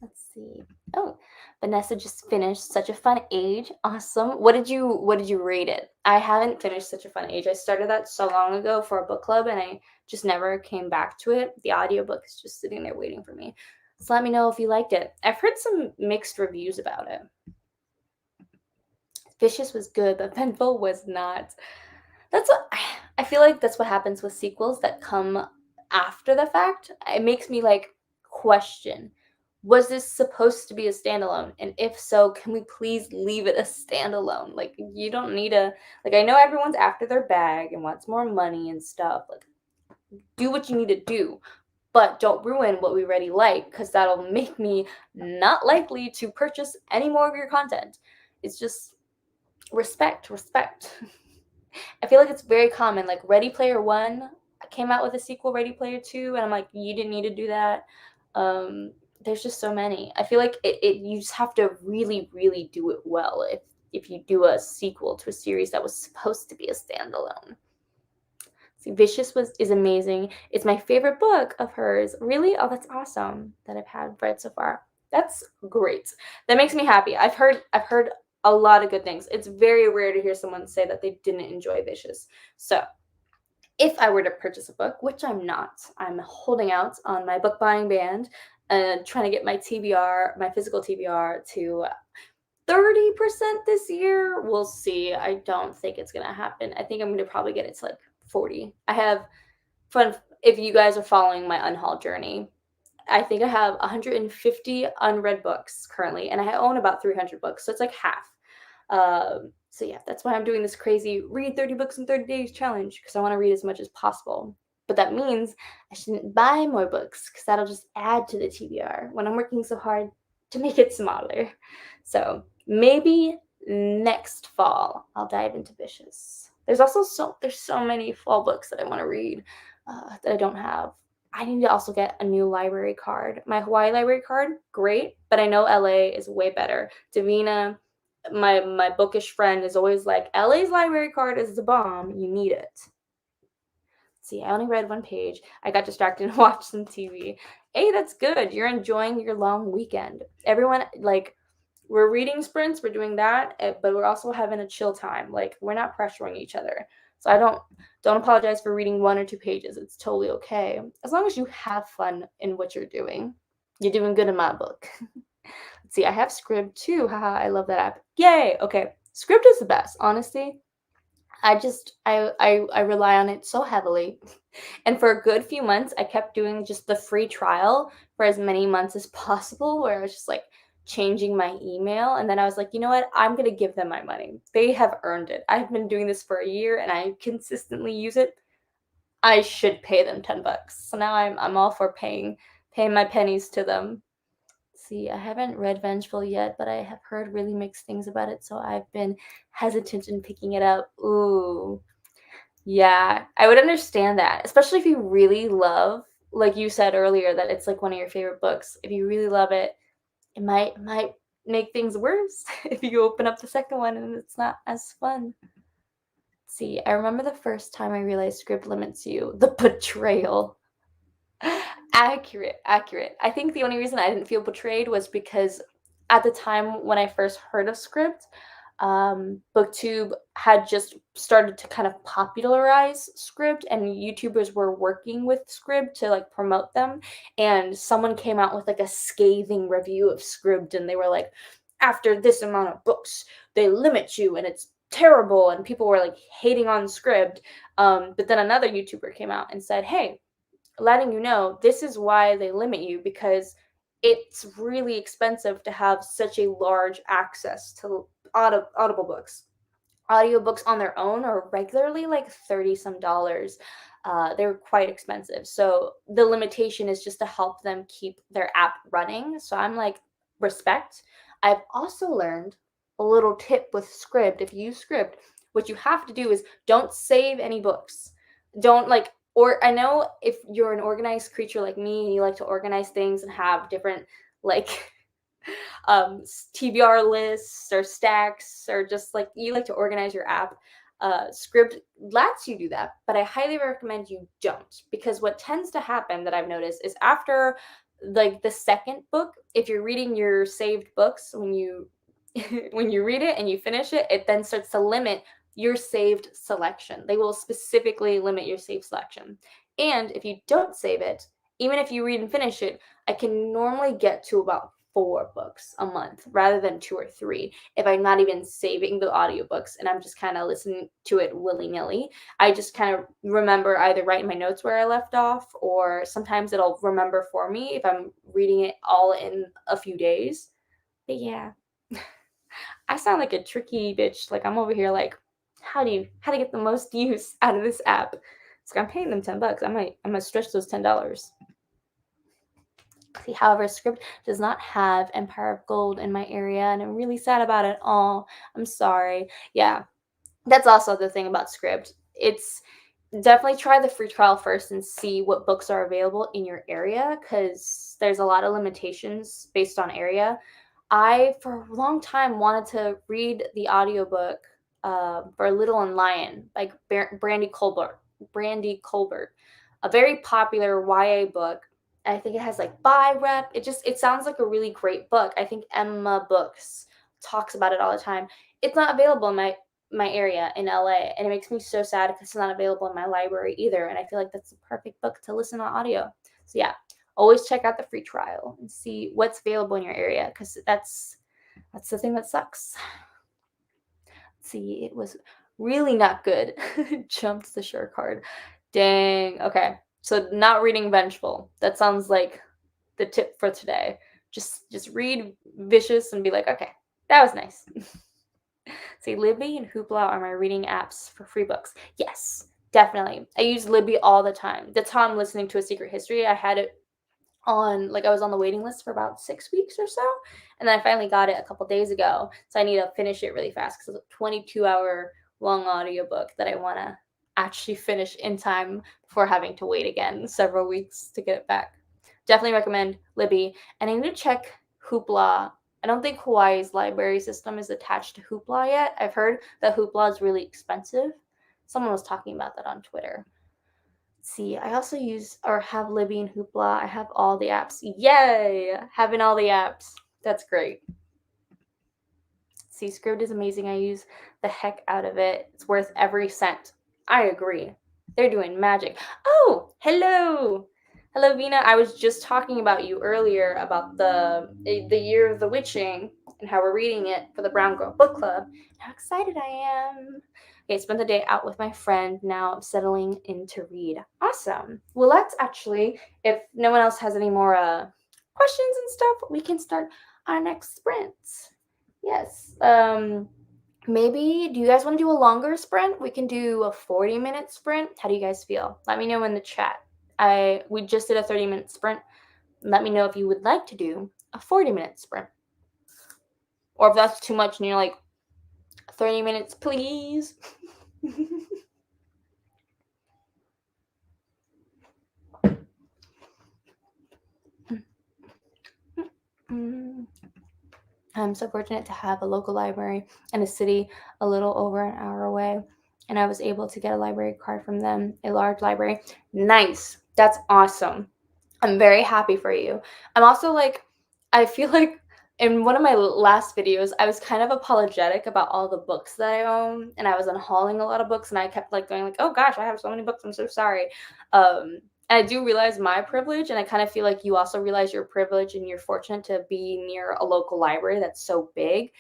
S1: Let's see. Oh, Vanessa just finished Such a Fun Age. Awesome. What did you rate it? I haven't finished Such a Fun Age. I started that so long ago for a book club and I just never came back to it. The audiobook is just sitting there waiting for me. So let me know if you liked it. I've heard some mixed reviews about it. Vicious was good, but Venful was not. That's what I feel like that's what happens with sequels that come after the fact. It makes me like question, was this supposed to be a standalone? And if so, can we please leave it a standalone? Like you don't need a like I know everyone's after their bag and wants more money and stuff. Like do what you need to do, but don't ruin what we already like because that'll make me not likely to purchase any more of your content. It's just respect. I feel like it's very common. Like Ready Player One came out with a sequel, Ready Player Two, and I'm like, you didn't need to do that. There's just so many. I feel like it you just have to really, really do it well if you do a sequel to a series that was supposed to be a standalone. See, Vicious is amazing. It's my favorite book of hers. Really? Oh, that's awesome that I've had read so far. That's great. That makes me happy. I've heard a lot of good things. It's very rare to hear someone say that they didn't enjoy Vicious. So if I were to purchase a book, which I'm not, I'm holding out on my book buying band and trying to get my TBR, my physical TBR to 30% this year. We'll see. I don't think it's gonna happen. I think I'm gonna probably get it to like 40. I have fun if you guys are following my unhaul journey. I think I have 150 unread books currently, and I own about 300 books, so it's like half. So yeah, that's why I'm doing this crazy read 30 books in 30 days challenge because I want to read as much as possible. But that means I shouldn't buy more books because that'll just add to the TBR. When I'm working so hard to make it smaller. So maybe next fall I'll dive into Vicious. There's so many fall books that I want to read that I don't have. I need to also get a new library card. My Hawaii library card, great, but I know LA is way better. Davina, my bookish friend, is always like, LA's library card is the bomb. You need it. See, I only read one page. I got distracted and watched some TV. Hey, that's good. You're enjoying your long weekend. Everyone, like, we're reading sprints, we're doing that, but we're also having a chill time. Like, we're not pressuring each other. So I don't apologize for reading 1 or 2 pages. It's totally okay. As long as you have fun in what you're doing. You're doing good in my book. Let's see, I have Scribd too. Haha, I love that app. Yay! Okay. Scribd is the best, honestly. I rely on it so heavily. And for a good few months, I kept doing just the free trial for as many months as possible, where I was just like changing my email. And then I was like, you know what? I'm going to give them my money. They have earned it. I've been doing this for a year and I consistently use it. I should pay them $10. So now I'm all for paying my pennies to them. See, I haven't read Vengeful yet, but I have heard really mixed things about it, so I've been hesitant in picking it up. Ooh. Yeah, I would understand that, especially if you really love, like you said earlier, that it's like one of your favorite books. If you really love it, it might make things worse if you open up the second one and it's not as fun. See, I remember the first time I realized Scribd limits you. The betrayal. Accurate. I think the only reason I didn't feel betrayed was because at the time when I first heard of Scribd, BookTube had just started to kind of popularize Scribd, and YouTubers were working with Scribd to like promote them. And someone came out with like a scathing review of Scribd, and they were like, after this amount of books, they limit you, and it's terrible. And people were like hating on Scribd. But then another YouTuber came out and said, hey, letting you know this is why they limit you, because it's really expensive to have such a large access to audible books. Audiobooks on their own are regularly like 30 some dollars. They're quite expensive. So the limitation is just to help them keep their app running. So I'm like, respect. I've also learned a little tip with Scribd. If you use Scribd, what you have to do is don't save any books. Don't like, or I know if you're an organized creature like me and you like to organize things and have different like TBR lists or stacks, or just like you like to organize your app, Scribd lets you do that, but I highly recommend you don't, because what tends to happen that I've noticed is after like the second book, if you're reading your saved books, when you when you read it and you finish it, it then starts to limit your saved selection. They will specifically limit your saved selection. And if you don't save it, even if you read and finish it, I can normally get to about 4 books a month rather than 2 or 3 if I'm not even saving the audiobooks and I'm just kind of listening to it willy-nilly. I just kind of remember either writing my notes where I left off, or sometimes it'll remember for me if I'm reading it all in a few days. But yeah. I sound like a tricky bitch. Like I'm over here like, how to get the most use out of this app? So I'm paying them $10. I'm gonna stretch those $10. See, however, Scribd does not have Empire of Gold in my area, and I'm really sad about it all. I'm sorry. Yeah, that's also the thing about Scribd. It's definitely try the free trial first and see what books are available in your area, because there's a lot of limitations based on area. I, for a long time, wanted to read the audiobook for Little and Lion by Brandy Colbert. Brandy Colbert, a very popular YA book. I think it has like buy rep. It sounds like a really great book. I think Emma Books talks about it all the time. It's not available in my area in LA, and it makes me so sad because it's not available in my library either. And I feel like that's the perfect book to listen on audio. So yeah, always check out the free trial and see what's available in your area, because that's the thing that sucks. Let's see, it was really not good. Jumped the sure card. Dang. Okay. So not reading Vengeful. That sounds like the tip for today. Just read Vicious and be like, okay, that was nice. See, Libby and Hoopla are my reading apps for free books. Yes, definitely. I use Libby all the time. That's how I'm listening to A Secret History. I had it I was on the waiting list for about 6 weeks or so, and then I finally got it a couple days ago. So I need to finish it really fast because it's a 22-hour long audiobook that I want to actually finish in time before having to wait again several weeks to get it back. Definitely recommend Libby, and I need to check Hoopla. I don't think Hawaii's library system is attached to Hoopla yet. I've heard that Hoopla is really expensive. Someone was talking about that on Twitter. See, I also use or have Libby and Hoopla. I have all the apps. Yay! Having all the apps. That's great. See, Scribd is amazing. I use the heck out of it. It's worth every cent. I agree. They're doing magic. Oh, hello. Hello, Vina. I was just talking about you earlier about the Year of the Witching and how we're reading it for the Brown Girl Book Club. How excited I am. Okay, spent the day out with my friend. Now I'm settling in to read. Awesome. Well, let's actually, if no one else has any more questions and stuff, we can start our next sprint. Yes. Maybe, do you guys want to do a longer sprint? We can do a 40-minute sprint. How do you guys feel? Let me know in the chat. We just did a 30-minute sprint. Let me know if you would like to do a 40-minute sprint. Or if that's too much and you're like, 30 minutes, please. I'm so fortunate to have a local library in a city a little over an hour away, and I was able to get a library card from them, a large library. Nice. That's awesome. I'm very happy for you. I'm also like, I feel like in one of my last videos, I was kind of apologetic about all the books that I own, and I was unhauling a lot of books, and I kept like going like, oh gosh, I have so many books. I'm so sorry. And I do realize my privilege, and I kind of feel like you also realize your privilege, and you're fortunate to be near a local library that's so big.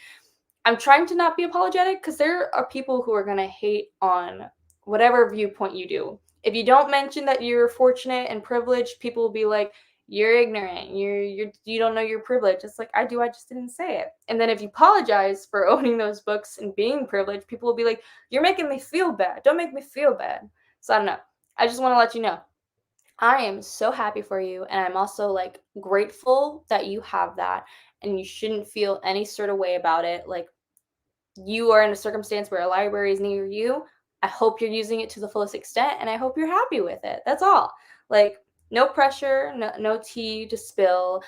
S1: I'm trying to not be apologetic because there are people who are going to hate on whatever viewpoint you do. If you don't mention that you're fortunate and privileged, people will be like, you're ignorant. You don't know your privilege. It's like, I do, I just didn't say it. And then if you apologize for owning those books and being privileged, people will be like, you're making me feel bad. Don't make me feel bad. So I don't know. I just want to let you know. I am so happy for you, and I'm also like grateful that you have that, and you shouldn't feel any sort of way about it. Like, you are in a circumstance where a library is near you. I hope you're using it to the fullest extent, and I hope you're happy with it. That's all. Like, no pressure, no tea to spill.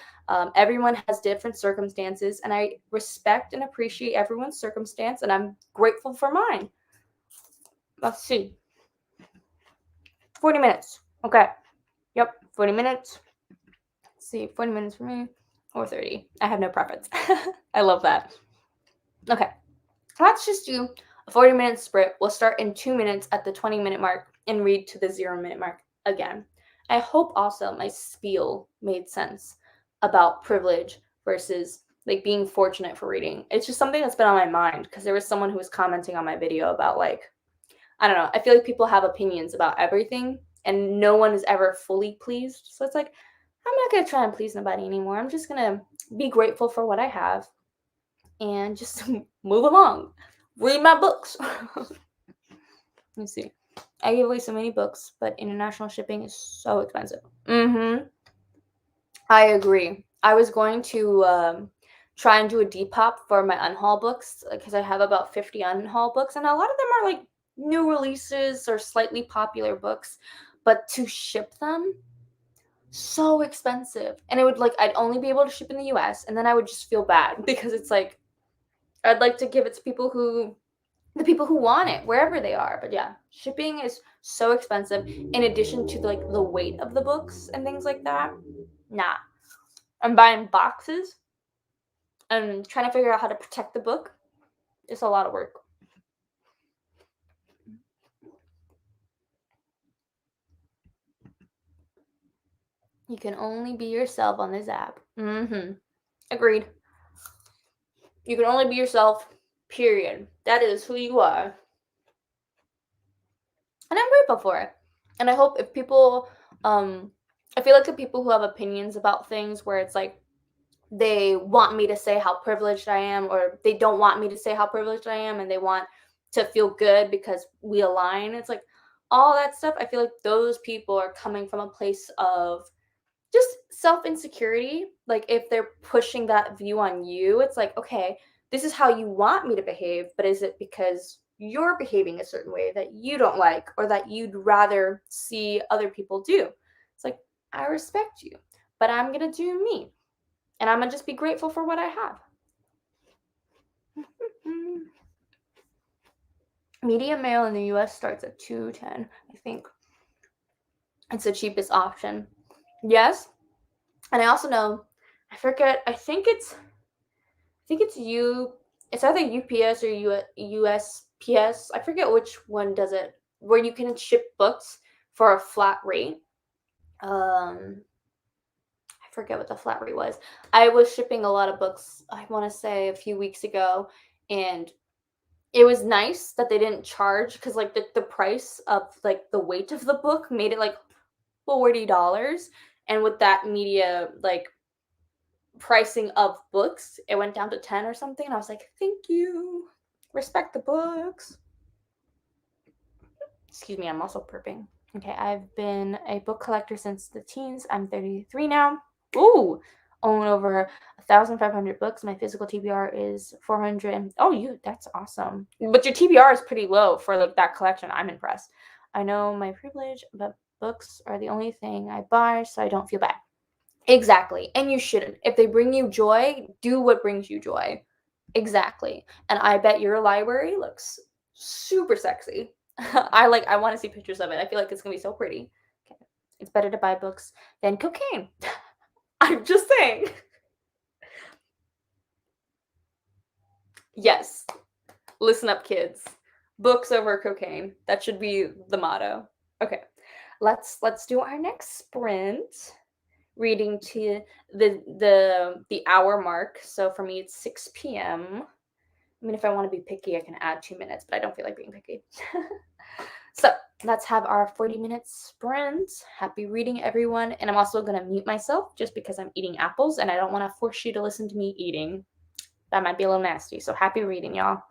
S1: Everyone has different circumstances, and I respect and appreciate everyone's circumstance, and I'm grateful for mine. Let's see. 40 minutes. Okay. Yep, 40 minutes. Let's see, 40 minutes for me or 30. I have no preference. I love that. Okay. Let's just do a 40-minute sprint. We'll start in 2 minutes at the 20-minute mark and read to the 0-minute mark again. I hope also my spiel made sense about privilege versus like being fortunate for reading. It's just something that's been on my mind because there was someone who was commenting on my video about like, I don't know, I feel like people have opinions about everything and no one is ever fully pleased. So it's like, I'm not going to try and please nobody anymore. I'm just going to be grateful for what I have and just move along. Read my books. Let's see. I give away so many books, but international shipping is so expensive. I agree. I was going to try and do a Depop for my unhaul books because I have about 50 unhaul books, and a lot of them are like new releases or slightly popular books, but to ship them, so expensive. And it would like, I'd only be able to ship in the US, and then I would just feel bad because it's like, I'd like to give it to the people who want it wherever they are. But yeah, shipping is so expensive in addition to like the weight of the books and things like that. Nah. I'm buying boxes and trying to figure out how to protect the book. It's a lot of work. You can only be yourself on this app. Agreed. You can only be yourself, period. That is who you are. And I'm grateful for it. And I hope if people, I feel like the people who have opinions about things where it's like they want me to say how privileged I am, or they don't want me to say how privileged I am, and they want to feel good because we align. It's like all that stuff. I feel like those people are coming from a place of just self-insecurity, like, if they're pushing that view on you, it's like, "Okay, this is how you want me to behave, but is it because you're behaving a certain way that you don't like or that you'd rather see other people do?" It's like, "I respect you, but I'm gonna do me, and Imma just be grateful for what I have." Mm. Medium male in the US starts at 210, I think. It's the cheapest option. Yes, and I also know I forget, it's either UPS or USPS. I forget which one does it, where you can ship books for a flat rate. I forget what the flat rate was. I was shipping a lot of books, I wanna say a few weeks ago, and it was nice that they didn't charge because like, the price of, like, the weight of the book made it, like, $40, and with that media, like, pricing of books, it went down to 10 or something, and I was like, "Thank you. Respect the books." Excuse me, I'm also burping. Okay, I've been a book collector since the teens. I'm 33 now. Ooh, own over 1,500 books. My physical TBR is 400. Oh, that's awesome. But your TBR is pretty low for like that collection. I'm impressed. I know my privilege, but books are the only thing I buy, so I don't feel bad. Exactly, and you shouldn't. If they bring you joy, do what brings you joy. Exactly, and I bet your library looks super sexy. I wanna see pictures of it. I feel like it's gonna be so pretty. Okay. It's better to buy books than cocaine. I'm just saying. Yes, listen up, kids. Books over cocaine. That should be the motto. Okay, let's do our next sprint. Reading to the hour mark. So for me, it's 6 p.m. I mean, if I want to be picky, I can add 2 minutes, but I don't feel like being picky. So let's have our 40-minute sprint. Happy reading, everyone. And I'm also going to mute myself just because I'm eating apples and I don't want to force you to listen to me eating. That might be a little nasty. So happy reading, y'all.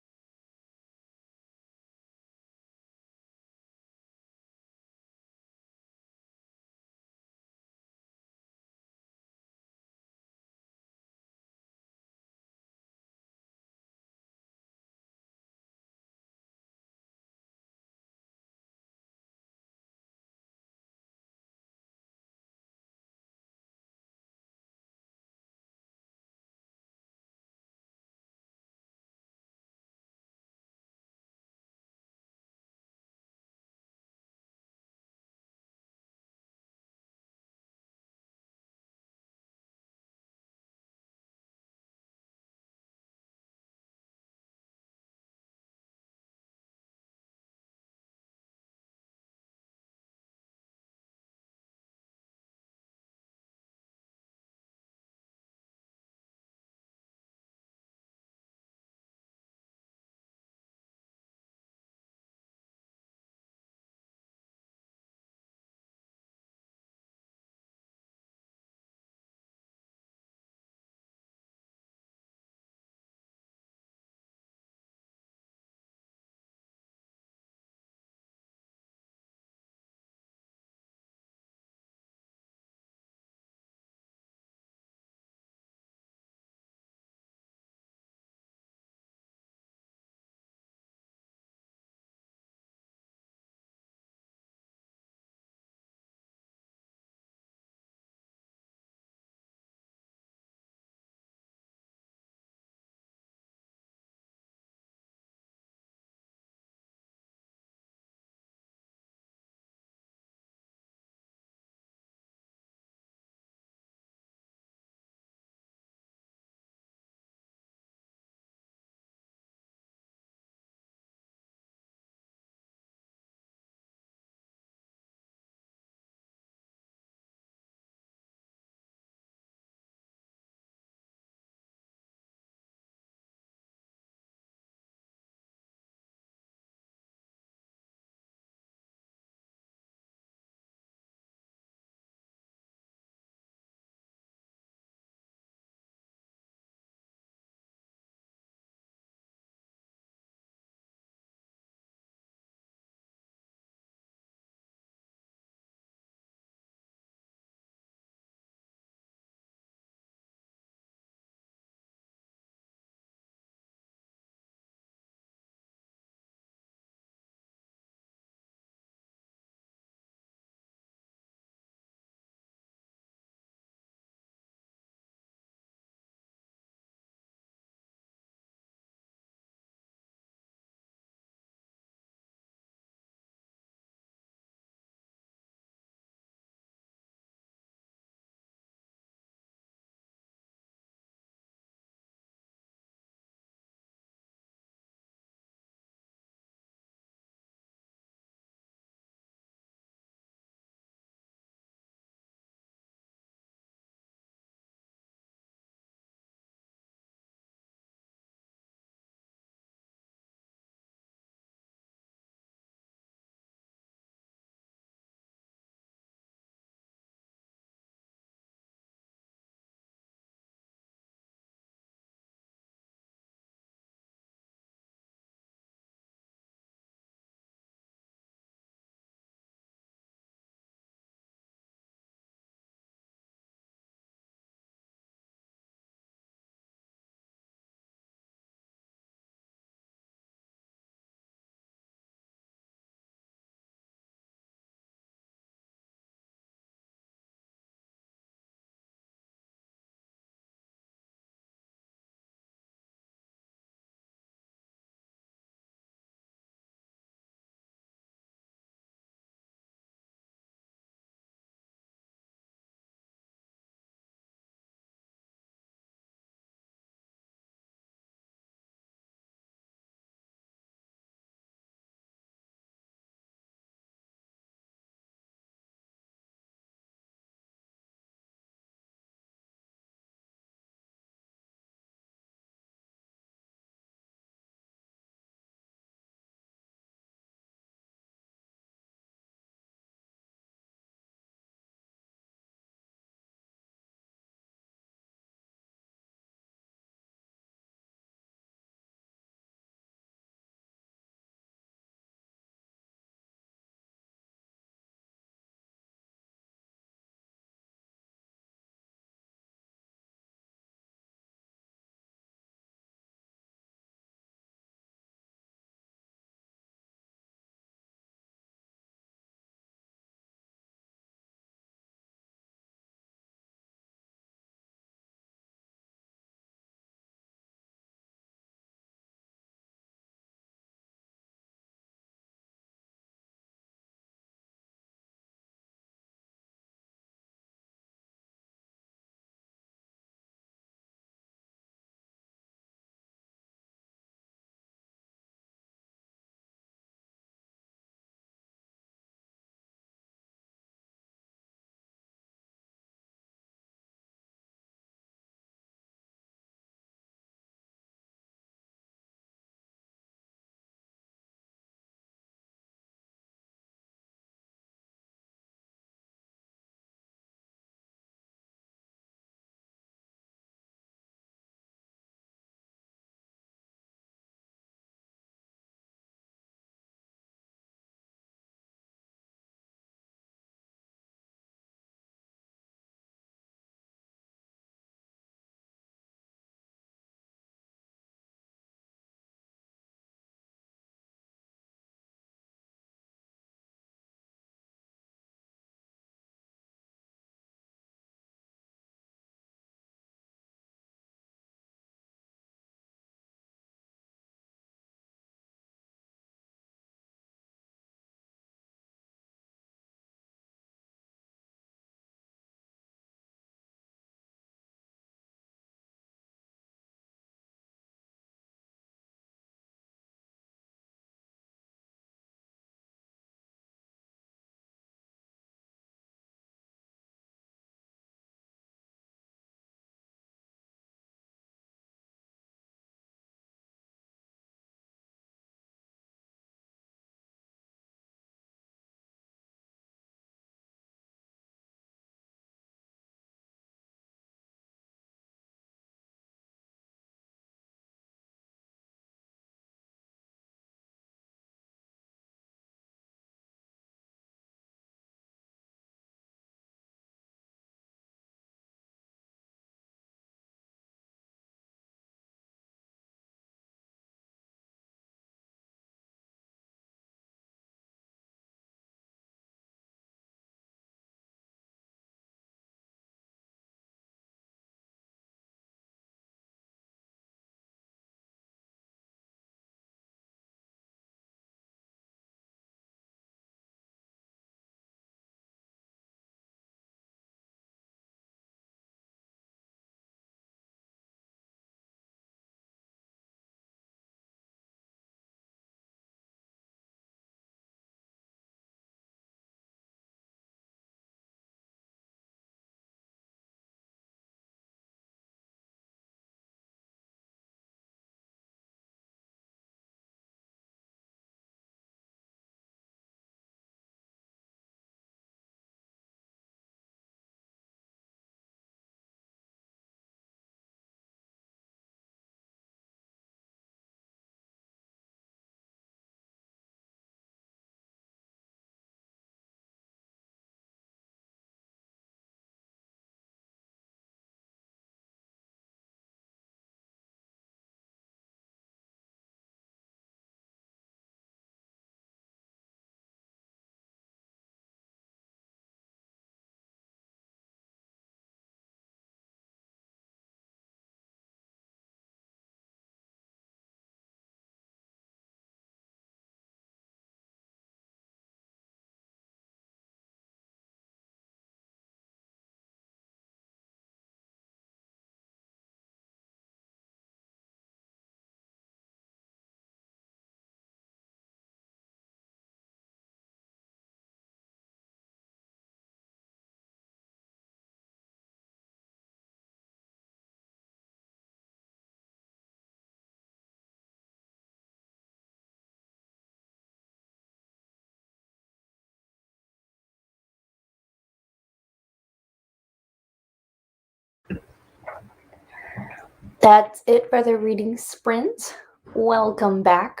S1: That's it for the reading sprint. Welcome back.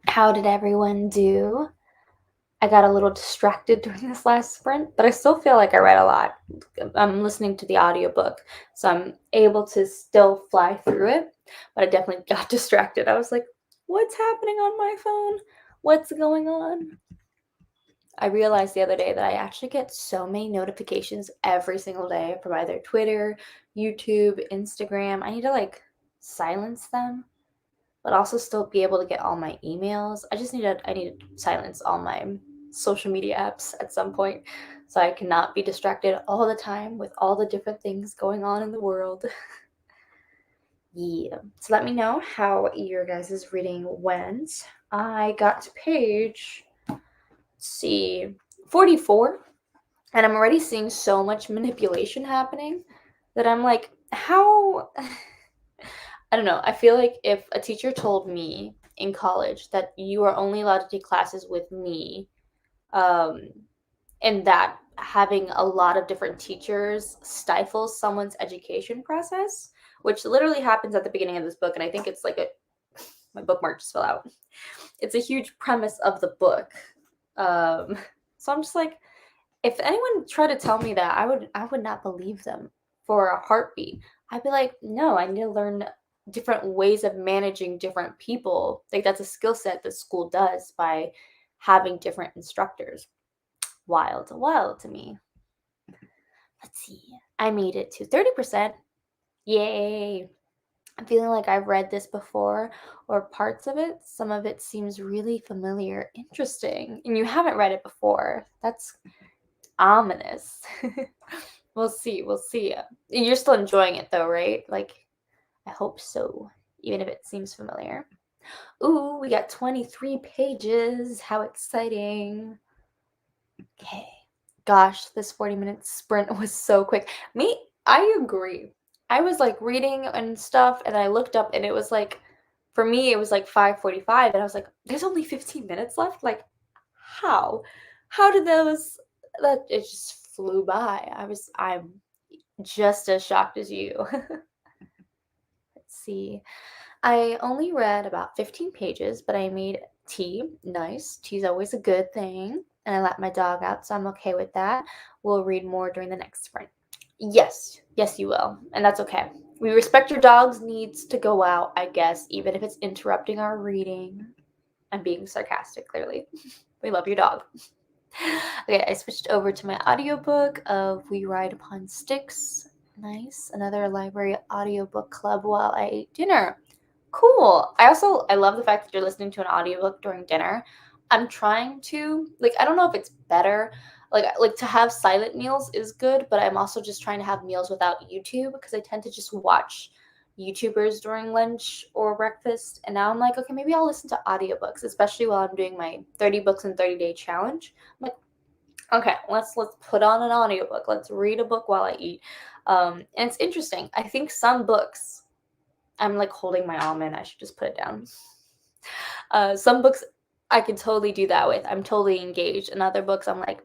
S1: How did everyone do? I got a little distracted during this last sprint, but I still feel like I read a lot. I'm listening to the audiobook, so I'm able to still fly through it, but I definitely got distracted. I was like, what's happening on my phone? What's going on? I realized the other day that I actually get so many notifications every single day from either Twitter, YouTube, Instagram. I need to like silence them, but also still be able to get all my emails. I need to silence all my social media apps at some point so I cannot be distracted all the time with all the different things going on in the world. Yeah. So let me know how your guys' reading went. I got to page, let's see, 44, and I'm already seeing so much manipulation happening that I'm like, how I don't know. I feel like if a teacher told me in college that you are only allowed to take classes with me, um, and that having a lot of different teachers stifles someone's education process, which literally happens at the beginning of this book, and I think it's like a my bookmark just fell out. It's a huge premise of the book. Um, so I'm just like, if anyone tried to tell me that, I would not believe them for a heartbeat. I'd be like, no, I need to learn different ways of managing different people. Like that's a skill set that school does by having different instructors. Wild to me. Let's see. I made it to 30%. Yay. I'm feeling like I've read this before or parts of it. Some of it seems really familiar, interesting, and you haven't read it before. That's ominous. We'll see. We'll see. You're still enjoying it though, right? Like, I hope so, even if it seems familiar. Ooh, we got 23 pages. How exciting. Okay. Gosh, this 40-minute sprint was so quick. I agree. I was like reading and stuff, and I looked up, and it was like, for me, it was like 5:45, and I was like, there's only 15 minutes left? Like, how? How did those, that it just flew by. I'm just as shocked as you. Let's see. I only read about 15 pages, but I made tea. Nice. Tea's always a good thing. And I let my dog out, so I'm okay with that. We'll read more during the next sprint. Yes. Yes, you will. And that's okay. We respect your dog's needs to go out, I guess, even if it's interrupting our reading. I'm being sarcastic, clearly. We love your dog. Okay, I switched over to my audiobook of We Ride Upon Sticks. Nice. Another library audiobook club while I ate dinner. Cool. I love the fact that you're listening to an audiobook during dinner. I'm trying to like I don't know if it's better. Like to have silent meals is good, but I'm also just trying to have meals without YouTube because I tend to just watch YouTubers during lunch or breakfast. And now I'm like, okay, maybe I'll listen to audiobooks, especially while I'm doing my 30 books in 30-day challenge. I'm like, okay, let's put on an audiobook. Let's read a book while I eat. And it's interesting. I think some books I'm like holding my almond. I should just put it down. Some books I can totally do that with. I'm totally engaged. And other books I'm like,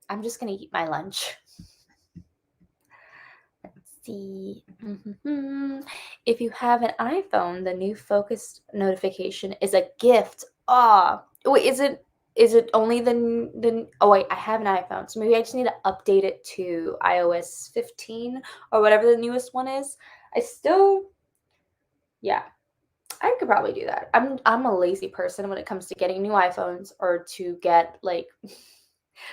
S1: I'm just gonna eat my lunch. Let's see. If you have an iPhone, the new focused notification is a gift. Ah, wait, is it only the oh wait, I have an iPhone, so maybe I just need to update it to iOS 15 or whatever the newest one is. I still, yeah, I could probably do that. I'm a lazy person when it comes to getting new iPhones or to get like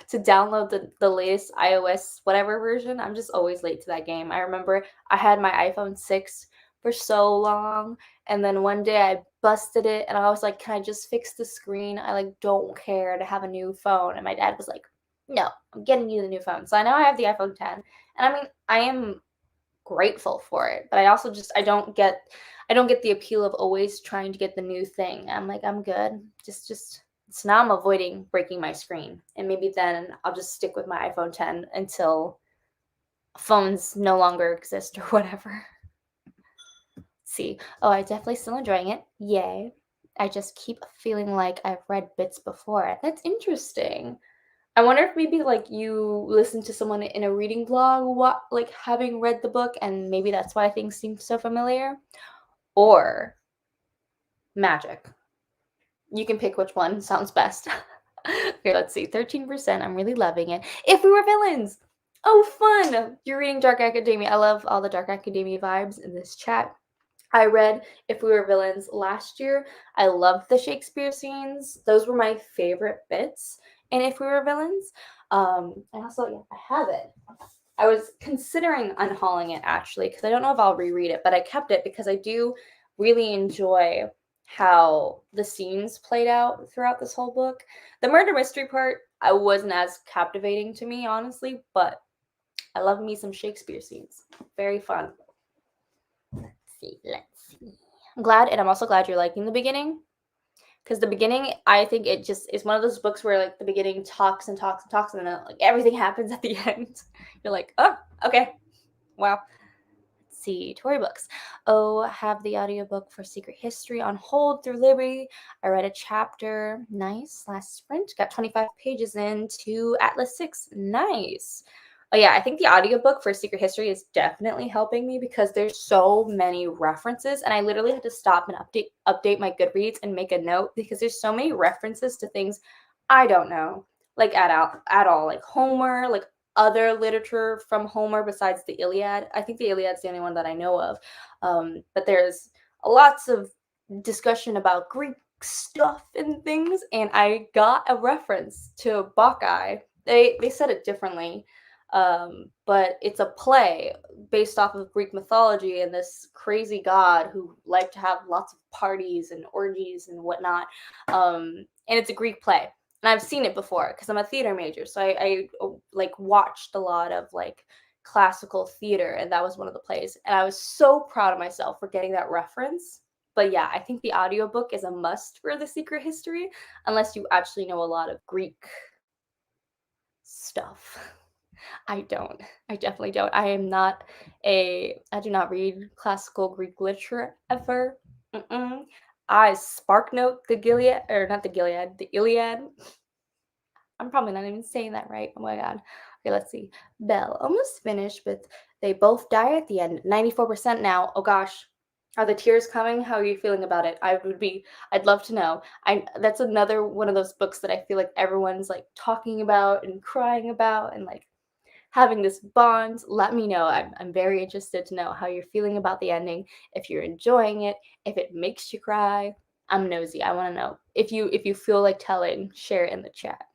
S1: to download the latest iOS whatever version. I'm just always late to that game. I remember I had my iPhone 6 for so long, and then one day I busted it and I was like, "Can I just fix the screen? I like don't care to have a new phone." And my dad was like, "No, I'm getting you the new phone." So now I have the iPhone 10. And I mean, I am grateful for it, but I also just I don't get the appeal of always trying to get the new thing. I'm like, I'm good. Just so now I'm avoiding breaking my screen. And maybe then I'll just stick with my iPhone 10 until phones no longer exist or whatever. See. Oh, I definitely still enjoying it. Yay. I just keep feeling like I've read bits before. That's interesting. I wonder if maybe like you listen to someone in a reading blog, what like having read the book, and maybe that's why things seem so familiar, or magic. You can pick which one sounds best. Okay, let's see. 13%. I'm really loving it. If We Were Villains. Oh, fun. You're reading Dark Academia. I love all the Dark Academia vibes in this chat. I read If We Were Villains last year. I loved the Shakespeare scenes. Those were my favorite bits in If We Were Villains. And also, yeah, I have it. I was considering unhauling it actually because I don't know if I'll reread it, but I kept it because I do really enjoy how the scenes played out throughout this whole book. The murder mystery part, I wasn't as captivating to me, honestly, but I love me some Shakespeare scenes. Very fun. Let's see. I'm glad, and I'm also glad you're liking the beginning. Because the beginning, I think it just is one of those books where like the beginning talks and talks and talks, and then like everything happens at the end. You're like, oh, okay, wow. Let's see, Tory books. Oh, have the audiobook for Secret History on hold through Libby. I read a chapter. Nice. Last sprint. Got 25 pages into Atlas 6. Nice. Oh yeah, I think the audiobook for Secret History is definitely helping me because there's so many references, and I literally had to stop and update my Goodreads and make a note because there's so many references to things I don't know, like at all, like Homer, like other literature from Homer besides the Iliad. I think the Iliad's the only one that I know of. But there's lots of discussion about Greek stuff and things, and I got a reference to Bacchae. They said it differently, but it's a play based off of Greek mythology and this crazy god who liked to have lots of parties and orgies and whatnot. And it's a Greek play, and I've seen it before because I'm a theater major, so I like watched a lot of like classical theater, and that was one of the plays, and I was so proud of myself for getting that reference. But yeah, I think the audiobook is a must for The Secret History unless you actually know a lot of Greek stuff. I don't. I definitely don't. I do not read classical Greek literature ever. Mm-mm. I spark note the Gilead, or not the Gilead, the Iliad. I'm probably not even saying that right. Oh my god. Okay, let's see. Belle, almost finished, but they both die at the end. 94% now. Oh gosh. Are the tears coming? How are you feeling about it? I'd love to know. That's another one of those books that I feel like everyone's like talking about and crying about and like having this bond. Let me know. I'm very interested to know how you're feeling about the ending, if you're enjoying it, if it makes you cry. I'm nosy. I want to know. If you feel like telling, share it in the chat.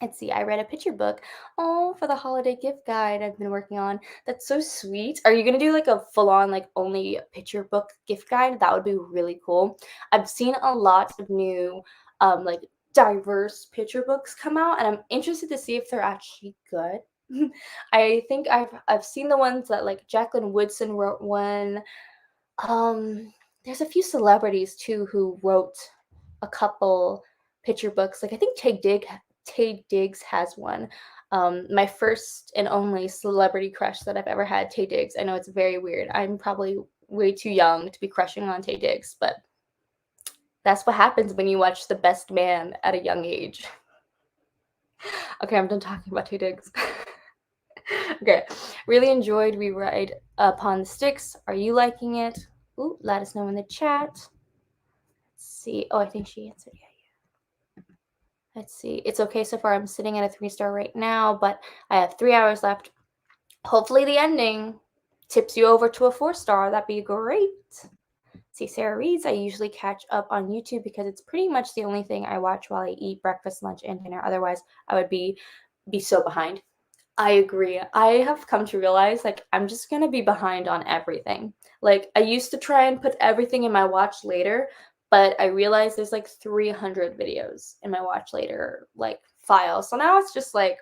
S1: Let's see. I read a picture book. Oh, for the holiday gift guide I've been working on. That's so sweet. Are you gonna do like a full-on like only picture book gift guide? That would be really cool. I've seen a lot of new like diverse picture books come out, and I'm interested to see if they're actually good. I think I've seen the ones that like Jacqueline Woodson wrote one. There's a few celebrities too who wrote a couple picture books. Like I think Tay Diggs has one. My first and only celebrity crush that I've ever had, Tay Diggs. I know it's very weird. I'm probably way too young to be crushing on Tay Diggs, but that's what happens when you watch The Best Man at a young age. Okay, I'm done talking about Tay Diggs. Okay, really enjoyed We Ride Upon the Sticks. Are you liking it? Ooh, let us know in the chat. Let's see. Oh, I think she answered. Yeah. Let's see. It's okay so far. I'm sitting at a 3-star right now, but I have 3 hours left. Hopefully the ending tips you over to a 4-star. That'd be great. See, Sarah reads. I usually catch up on YouTube because it's pretty much the only thing I watch while I eat breakfast, lunch, and dinner. Otherwise, I would be so behind. I agree. I have come to realize like I'm just gonna be behind on everything. Like I used to try and put everything in my watch later, but I realized there's like 300 videos in my watch later like file. So now it's just like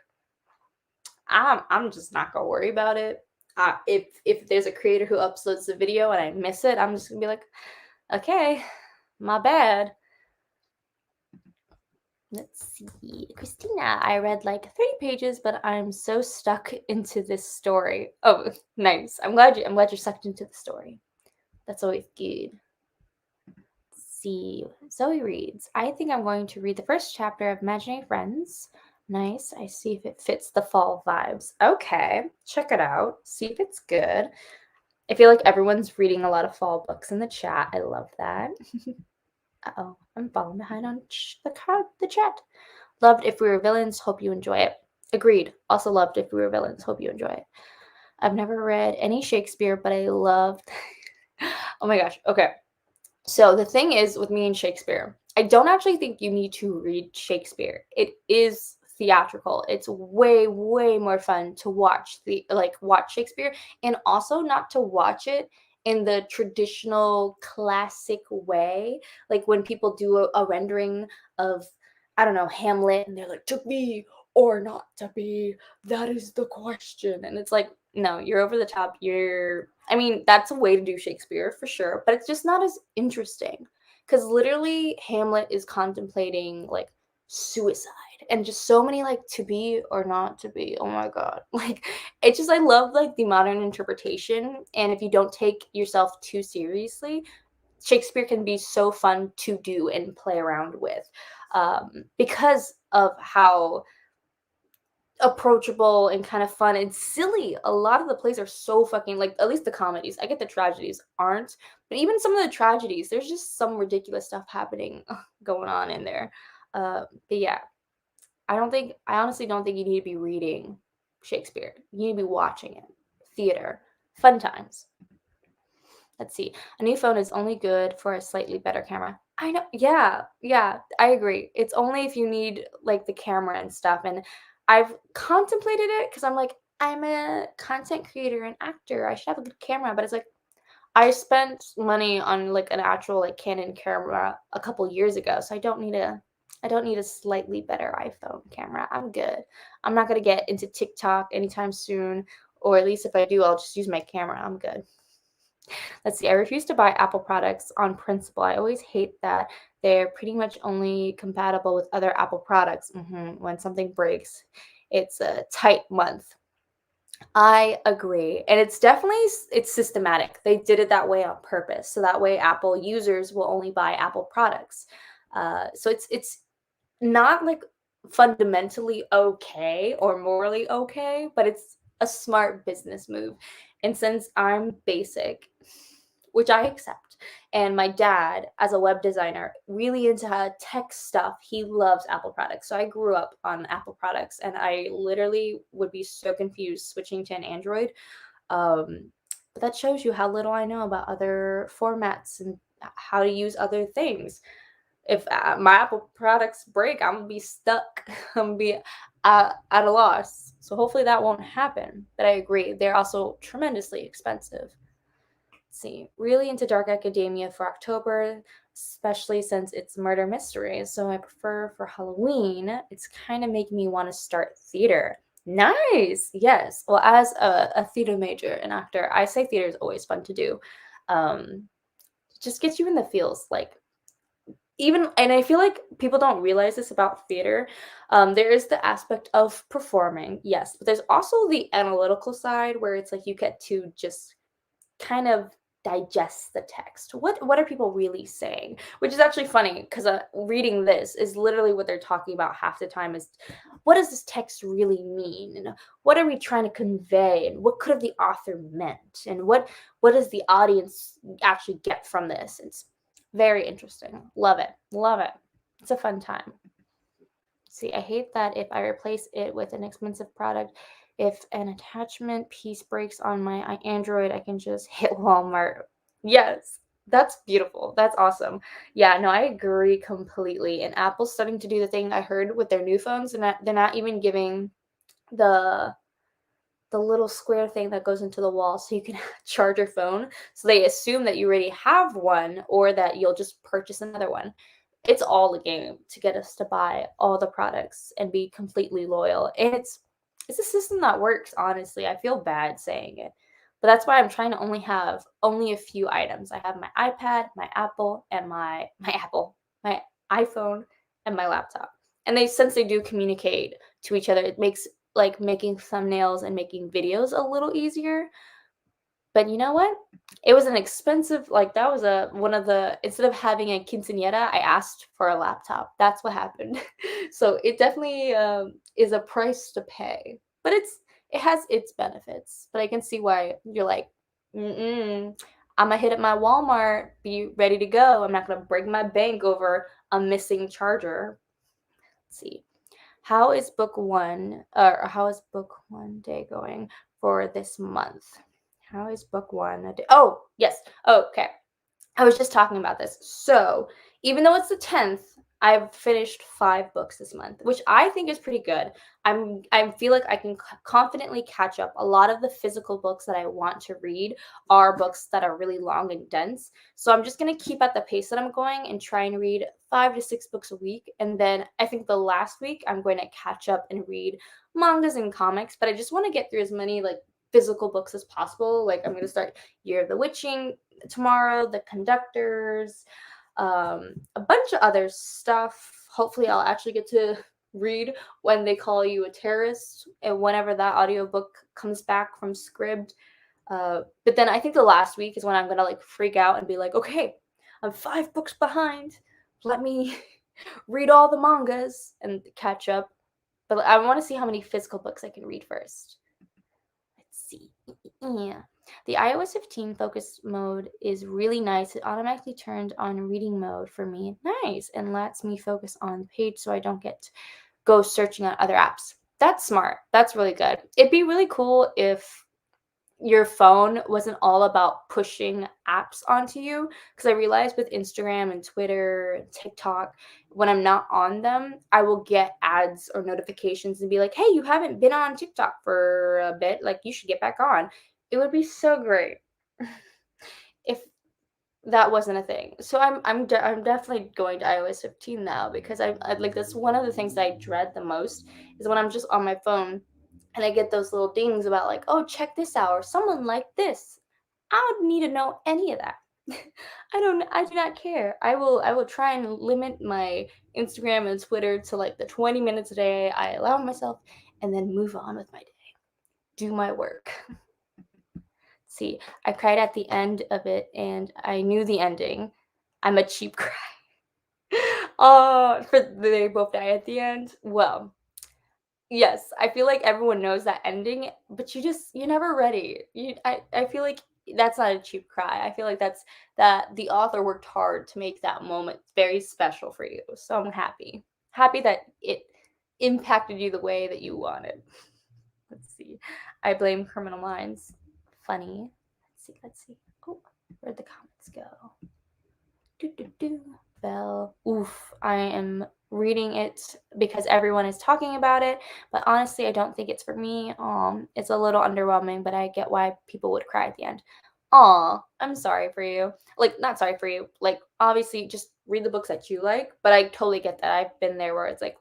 S1: I'm just not gonna worry about it. If there's a creator who uploads the video and I miss it, I'm just gonna be like, okay, my bad. Let's see. Christina, I read like 30 pages, but I'm so stuck into this story. Oh, nice. I'm glad you're sucked into the story. That's always good. Let's see. Zoe reads. I think I'm going to read the first chapter of Imaginary Friends. Nice. I see if it fits the fall vibes. Okay, check it out. See if it's good. I feel like everyone's reading a lot of fall books in the chat. I love that. Uh-oh, I'm falling behind on the chat. Loved If We Were Villains. Hope you enjoy it. Agreed. Also loved If We Were Villains. Hope you enjoy it. I've never read any Shakespeare, but I loved. Oh my gosh. Okay. So the thing is with me and Shakespeare, I don't actually think you need to read Shakespeare. It is theatrical. It's way, way more fun to watch Shakespeare, and also not to watch it in the traditional classic way. Like when people do a rendering of, I don't know, Hamlet, and they're like, to be or not to be, that is the question. And it's like, no, you're over the top. I mean, that's a way to do Shakespeare for sure, but it's just not as interesting. Because literally, Hamlet is contemplating like suicide and just so many like to be or not to be. Oh my God. Like, it's just, I love like the modern interpretation. And if you don't take yourself too seriously, Shakespeare can be so fun to do and play around with, because of how approachable and kind of fun and silly. A lot of the plays are so fucking like, at least the comedies. I get the tragedies aren't, but even some of the tragedies, there's just some ridiculous stuff happening going on in there. But yeah, I honestly don't think you need to be reading Shakespeare. You need to be watching it. Theater, fun times. Let's see. A new phone is only good for a slightly better camera. I know. Yeah, yeah, I agree. It's only if you need like the camera and stuff. And I've contemplated it because I'm like, I'm a content creator and actor. I should have a good camera. But it's like, I spent money on like an actual like Canon camera a couple years ago, so I don't need a slightly better iPhone camera. I'm good. I'm not gonna get into TikTok anytime soon, or at least if I do, I'll just use my camera. I'm good. Let's see. I refuse to buy Apple products on principle. I always hate that they're pretty much only compatible with other Apple products. When something breaks, it's a tight month. I agree. And it's systematic. They did it that way on purpose. So that way Apple users will only buy Apple products. So it's not like fundamentally okay or morally okay, but it's a smart business move. And since I'm basic, which I accept, and my dad, as a web designer, really into tech stuff, he loves Apple products. So I grew up on Apple products, and I literally would be so confused switching to an Android. But that shows you how little I know about other formats and how to use other things. If my Apple products break, I'm gonna be stuck. I'm gonna be at a loss. So hopefully that won't happen. But I agree, they're also tremendously expensive. Let's see, really into dark academia for October, especially since it's murder mystery. So I prefer for Halloween. It's kind of making me want to start theater. Nice. Yes. Well, as a theater major and actor, I say theater is always fun to do. Um, just gets you in the feels. Like even, and I feel like people don't realize this about theater. There is the aspect of performing, yes, but there's also the analytical side where it's like you get to just kind of digest the text. What are people really saying? Which is actually funny because reading this is literally what they're talking about half the time is what does this text really mean? And what are we trying to convey? And what could have the author meant? And what does the audience actually get from this? It's very interesting. Love it. Love it. It's a fun time. See, I hate that if I replace it with an expensive product, if an attachment piece breaks on my Android, I can just hit Walmart. Yes, that's beautiful. That's awesome. Yeah, no, I agree completely. And Apple's starting to do the thing I heard with their new phones, and they're not even giving the the little square thing that goes into the wall so you can charge your phone. So they assume that you already have one or that you'll just purchase another one. It's all a game to get us to buy all the products and be completely loyal. And it's a system that works, honestly. I feel bad saying it. But that's why I'm trying to only have only a few items. I have my iPad, my Apple, and my iPhone and my laptop. And they since they do communicate to each other, it makes like making thumbnails and making videos a little easier. But you know what? It was an expensive, like, that was one of the, instead of having a quinceañera, I asked for a laptop. That's what happened. So it definitely is a price to pay, but it has its benefits. But I can see why you're like, mm-mm, I'm gonna hit up my Walmart, be ready to go. I'm not gonna break my bank over a missing charger. Let's see. How is book one day going for this month? How is book one a day? Oh, yes. Okay. I was just talking about this. So, even though it's the 10th, I've finished 5 books this month, which I think is pretty good. I feel like I can confidently catch up. A lot of the physical books that I want to read are books that are really long and dense. So I'm just going to keep at the pace that I'm going and try and read 5 to 6 books a week. And then I think the last week I'm going to catch up and read mangas and comics, but I just want to get through as many like physical books as possible. Like I'm going to start Year of the Witching tomorrow, The Conductors, a bunch of other stuff. Hopefully, I'll actually get to read When They Call You a Terrorist, and whenever that audiobook comes back from Scribd. But then I think the last week is when I'm gonna like freak out and be like, okay, I'm 5 books behind. Let me read all the mangas and catch up. But I want to see how many physical books I can read first. Let's see. Yeah. The iOS 15 focus mode is really nice. It automatically turned on reading mode for me. Nice. And lets me focus on the page so I don't get to go searching on other apps. That's smart. That's really good. It'd be really cool if your phone wasn't all about pushing apps onto you, because I realized with Instagram and Twitter and TikTok, when I'm not on them, I will get ads or notifications and be like, hey, you haven't been on TikTok for a bit, like you should get back on. It would be so great if that wasn't a thing. So I'm definitely going to iOS 15 now, because I like, that's one of the things that I dread the most, is when I'm just on my phone and I get those little dings about like, oh, check this out, or someone liked this. I don't need to know any of that. I do not care. I will try and limit my Instagram and Twitter to like the 20 minutes a day I allow myself, and then move on with my day. Do my work. See, I cried at the end of it and I knew the ending. I'm a cheap cry. Oh, for they both die at the end. Well, yes, I feel like everyone knows that ending, but you're never ready. I feel like that's not a cheap cry. I feel like that's that the author worked hard to make that moment very special for you. So I'm happy. Happy that it impacted you the way that you wanted. Let's see. I blame Criminal Minds. Funny. Let's see. Oh, where'd the comments go? Bell. Oof. I am reading it because everyone is talking about it, but honestly, I don't think it's for me. It's a little underwhelming, but I get why people would cry at the end. Aw, I'm sorry for you. Like, not sorry for you. Like, obviously, just read the books that you like, but I totally get that. I've been there where it's like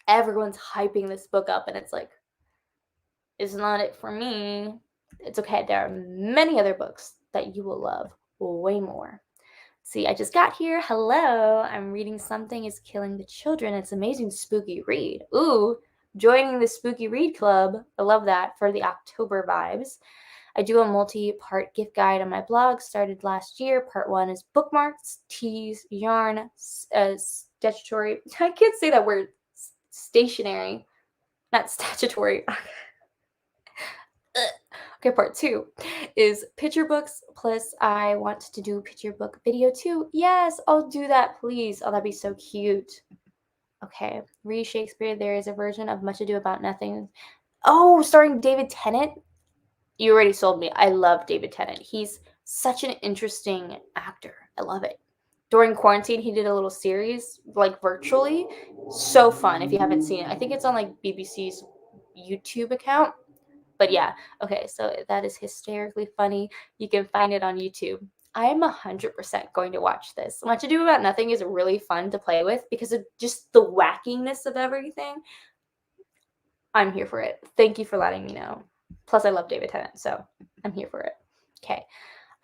S1: everyone's hyping this book up, and it's like, it's not it for me. It's okay. There are many other books that you will love way more. See, I just got here. Hello. I'm reading Something is Killing the Children. It's an amazing spooky read. Ooh, joining the spooky read club. I love that for the October vibes. I do a multi-part gift guide on my blog. Started last year. Part 1 is bookmarks, teas, yarn, statutory. I can't say that word. Stationary, not statutory. Okay, part 2 is picture books. Plus, I want to do picture book video too. Yes, I'll do that, please. Oh, that'd be so cute. Okay, read Shakespeare. There is a version of Much Ado About Nothing. Oh, starring David Tennant. You already sold me. I love David Tennant. He's such an interesting actor. I love it. During quarantine, he did a little series, like virtually. So fun if you haven't seen it. I think it's on like BBC's YouTube account. But yeah, okay, so that is hysterically funny. You can find it on YouTube. I am 100% going to watch this. Much Ado About Nothing is really fun to play with because of just the wackiness of everything. I'm here for it. Thank you for letting me know. Plus, I love David Tennant, so I'm here for it. Okay.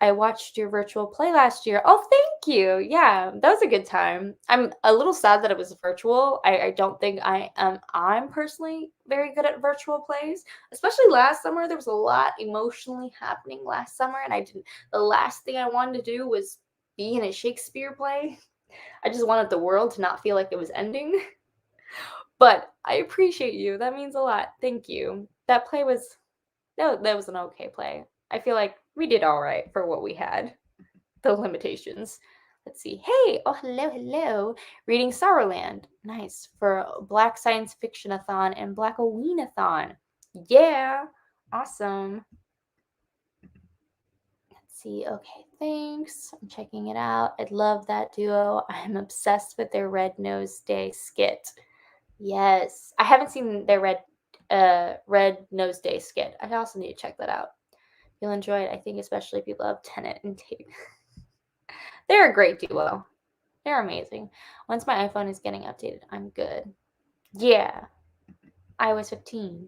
S1: I watched your virtual play last year. Oh, thank you. Yeah, that was a good time. I'm a little sad that it was virtual. I don't think I'm personally very good at virtual plays, especially last summer. There was a lot emotionally happening last summer, and I didn't. The last thing I wanted to do was be in a Shakespeare play. I just wanted the world to not feel like it was ending. But I appreciate you. That means a lot. Thank you. That play was that was an okay play. I feel like we did all right for what we had. The limitations. Let's see. Hey, oh hello, hello. Reading Sorrowland. Nice for Black Science Fiction-a-thon and Black Halloween-a-thon. Yeah, awesome. Let's see. Okay, thanks. I'm checking it out. I love that duo. I'm obsessed with their Red Nose Day skit. Yes, I haven't seen their Red Nose Day skit. I also need to check that out. You'll enjoy it. I think especially if you love Tenet and Tate. They're a great duo. They're amazing. Once my iPhone is getting updated, I'm good. Yeah, iOS 15.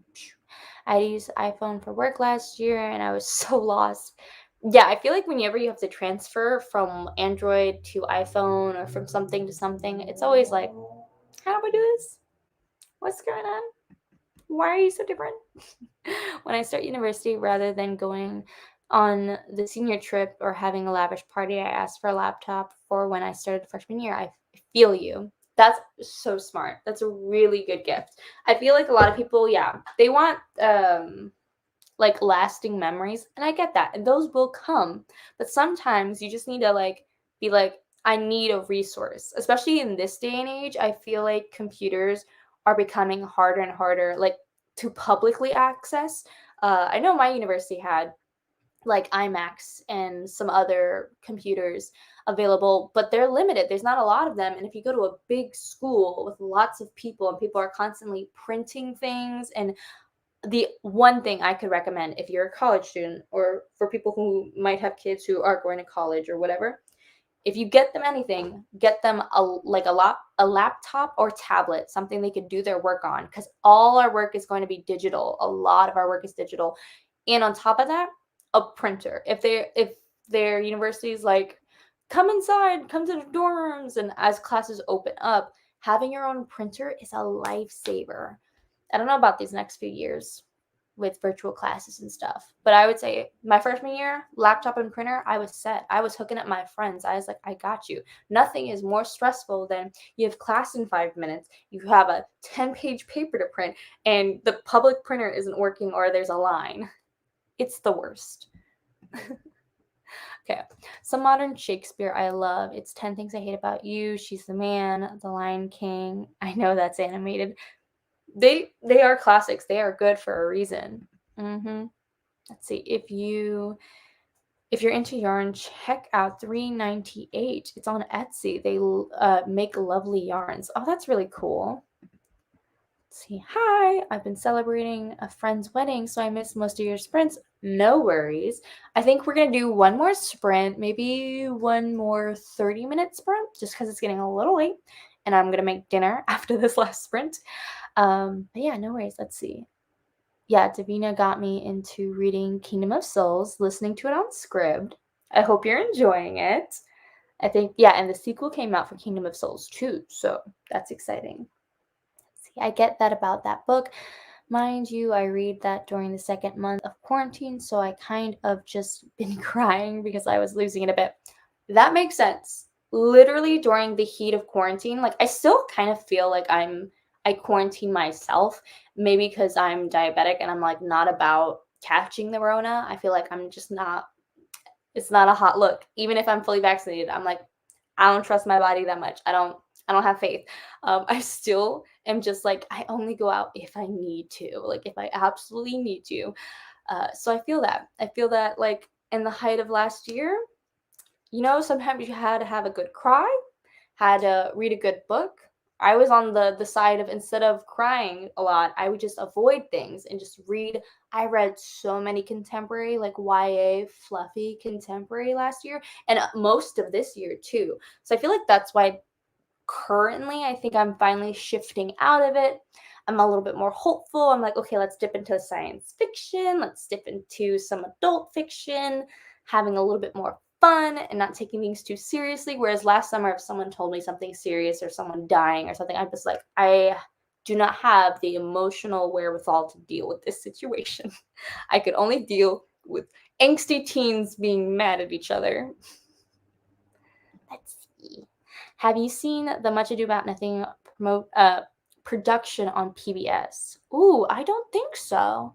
S1: I used iPhone for work last year and I was so lost. Yeah, I feel like whenever you have to transfer from Android to iPhone or from something to something, it's always like, how do I do this? What's going on? Why are you so different? When I start university, rather than going on the senior trip or having a lavish party, I asked for a laptop for when I started freshman year. I feel you. That's so smart. That's a really good gift. I feel like a lot of people, yeah, they want like lasting memories, and I get that. And those will come. But sometimes you just need to like be like, I need a resource. Especially in this day and age, I feel like computers are becoming harder and harder like to publicly access. I know my university had like iMacs and some other computers available, but they're limited. There's not a lot of them. And if you go to a big school with lots of people and people are constantly printing things, and the one thing I could recommend if you're a college student or for people who might have kids who are going to college or whatever, if you get them anything, get them a laptop or tablet, something they could do their work on, because all our work is going to be digital. A lot of our work is digital, and on top of that, a printer. If their university is like, come inside, come to the dorms, and as classes open up, having your own printer is a lifesaver. I don't know about these next few years with virtual classes and stuff, but I would say my freshman year, laptop and printer, I was set. I was hooking up my friends. I was like, I got you. Nothing is more stressful than you have class in 5 minutes, you have a 10-page paper to print, and the public printer isn't working or there's a line. It's the worst. Okay. Some modern Shakespeare I love. It's 10 Things I Hate About You, She's the Man, The Lion King. I know that's animated. They are classics. They are good for a reason. Let's see. If you're into yarn, check out 398. It's on Etsy. They make lovely yarns. Oh, that's really cool. Let's see. Hi, I've been celebrating a friend's wedding, so I missed most of your sprints. No worries. I think we're gonna do one more sprint, maybe one more 30-minute sprint, just because it's getting a little late, and I'm gonna make dinner after this last sprint. But yeah, no worries. Let's see. Yeah, Davina got me into reading Kingdom of Souls, listening to it on Scribd. I hope you're enjoying it. I think, yeah, and the sequel came out for Kingdom of Souls too, so that's exciting. See, I get that about that book. Mind you, I read that during the second month of quarantine, so I kind of just been crying because I was losing it a bit. That makes sense. Literally during the heat of quarantine, like I still kind of feel like I quarantine myself, maybe because I'm diabetic and I'm like not about catching the Rona. I feel like I'm just not, it's not a hot look. Even if I'm fully vaccinated, I'm like, I don't trust my body that much. I don't have faith. I still am just like, I only go out if I need to, like if I absolutely need to. So I feel that. I feel that like in the height of last year, sometimes you had to have a good cry, had to read a good book. I was on the side of, instead of crying a lot, I would just avoid things and just read. I read so many contemporary, like YA, fluffy contemporary last year, and most of this year too. So I feel like that's why currently I think I'm finally shifting out of it. I'm a little bit more hopeful. I'm like, okay, let's dip into science fiction. Let's dip into some adult fiction. having a little bit more fun and not taking things too seriously. Whereas last summer, if someone told me something serious or someone dying or something, I was like, I do not have the emotional wherewithal to deal with this situation. I could only deal with angsty teens being mad at each other. Let's see. Have you seen the Much Ado About Nothing production on PBS? Ooh, I don't think so.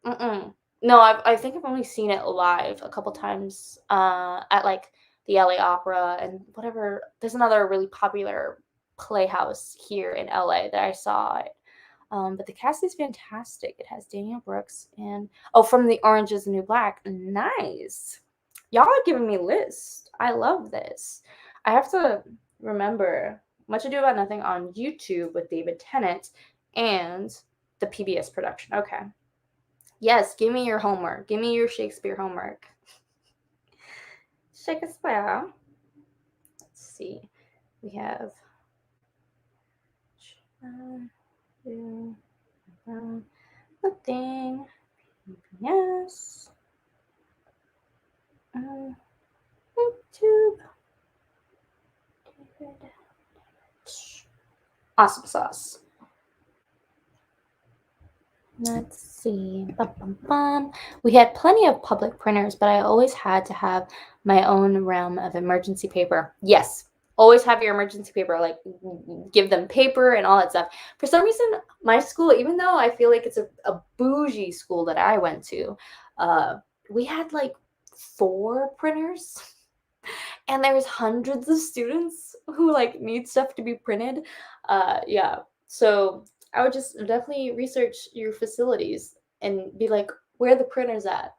S1: Mm-mm. No, I think I've only seen it live a couple times at like the LA Opera and whatever. There's another really popular playhouse here in LA that I saw it. But the cast is fantastic. It has Daniel Brooks and from The Orange Is the New Black. Nice. Y'all are giving me lists. I love this. I have to remember Much Ado About Nothing on YouTube with David Tennant and the PBS production. Okay. Yes, give me your homework. Give me your Shakespeare homework. Shakespeare. Let's see. We have nothing. Yes. YouTube. Awesome sauce. Let's see. Bum, bum, bum. We had plenty of public printers, but I always had to have my own realm of emergency paper. Yes, always have your emergency paper, like give them paper and all that stuff. For some reason, my school, even though I feel like it's a bougie school that I went to, we had like 4 printers. And there's hundreds of students who like need stuff to be printed. Yeah. So I would just definitely research your facilities and be like, where are the printers at?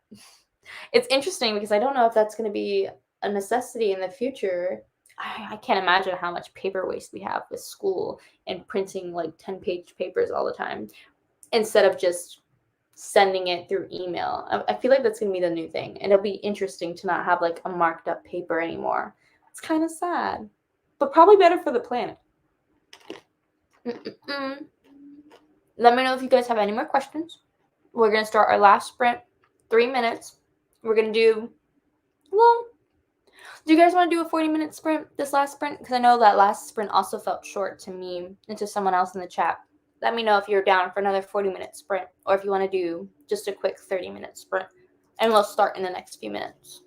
S1: It's interesting because I don't know if that's going to be a necessity in the future. I can't imagine how much paper waste we have with school and printing like 10-page papers all the time instead of just sending it through email. I feel like that's going to be the new thing. And it'll be interesting to not have like a marked up paper anymore. It's kind of sad, but probably better for the planet. Let me know if you guys have any more questions. We're going to start our last sprint, 3 minutes. We're going to do, well, do you guys want to do a 40-minute sprint, this last sprint? Because I know that last sprint also felt short to me and to someone else in the chat. Let me know if you're down for another 40-minute sprint or if you want to do just a quick 30-minute sprint. And we'll start in the next few minutes.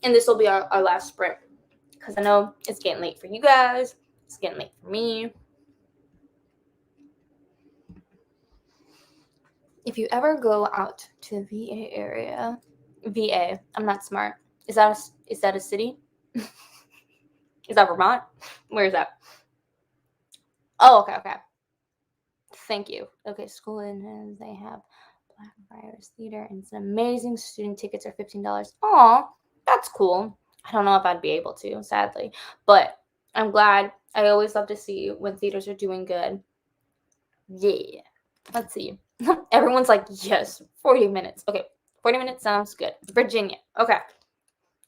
S1: And this will be our last sprint because I know it's getting late for you guys. It's getting late for me. If you ever go out to the VA area, VA, I'm not smart. Is that a city? Is that Vermont? Where is that? Oh, okay. Thank you. Okay, school and they have Blackfriars Theater and some amazing student tickets are $15. Aw, that's cool. I don't know if I'd be able to, sadly, but I'm glad. I always love to see when theaters are doing good. Yeah. Let's see. Everyone's like, yes, 40 minutes. Okay, 40 minutes sounds good. Virginia. Okay.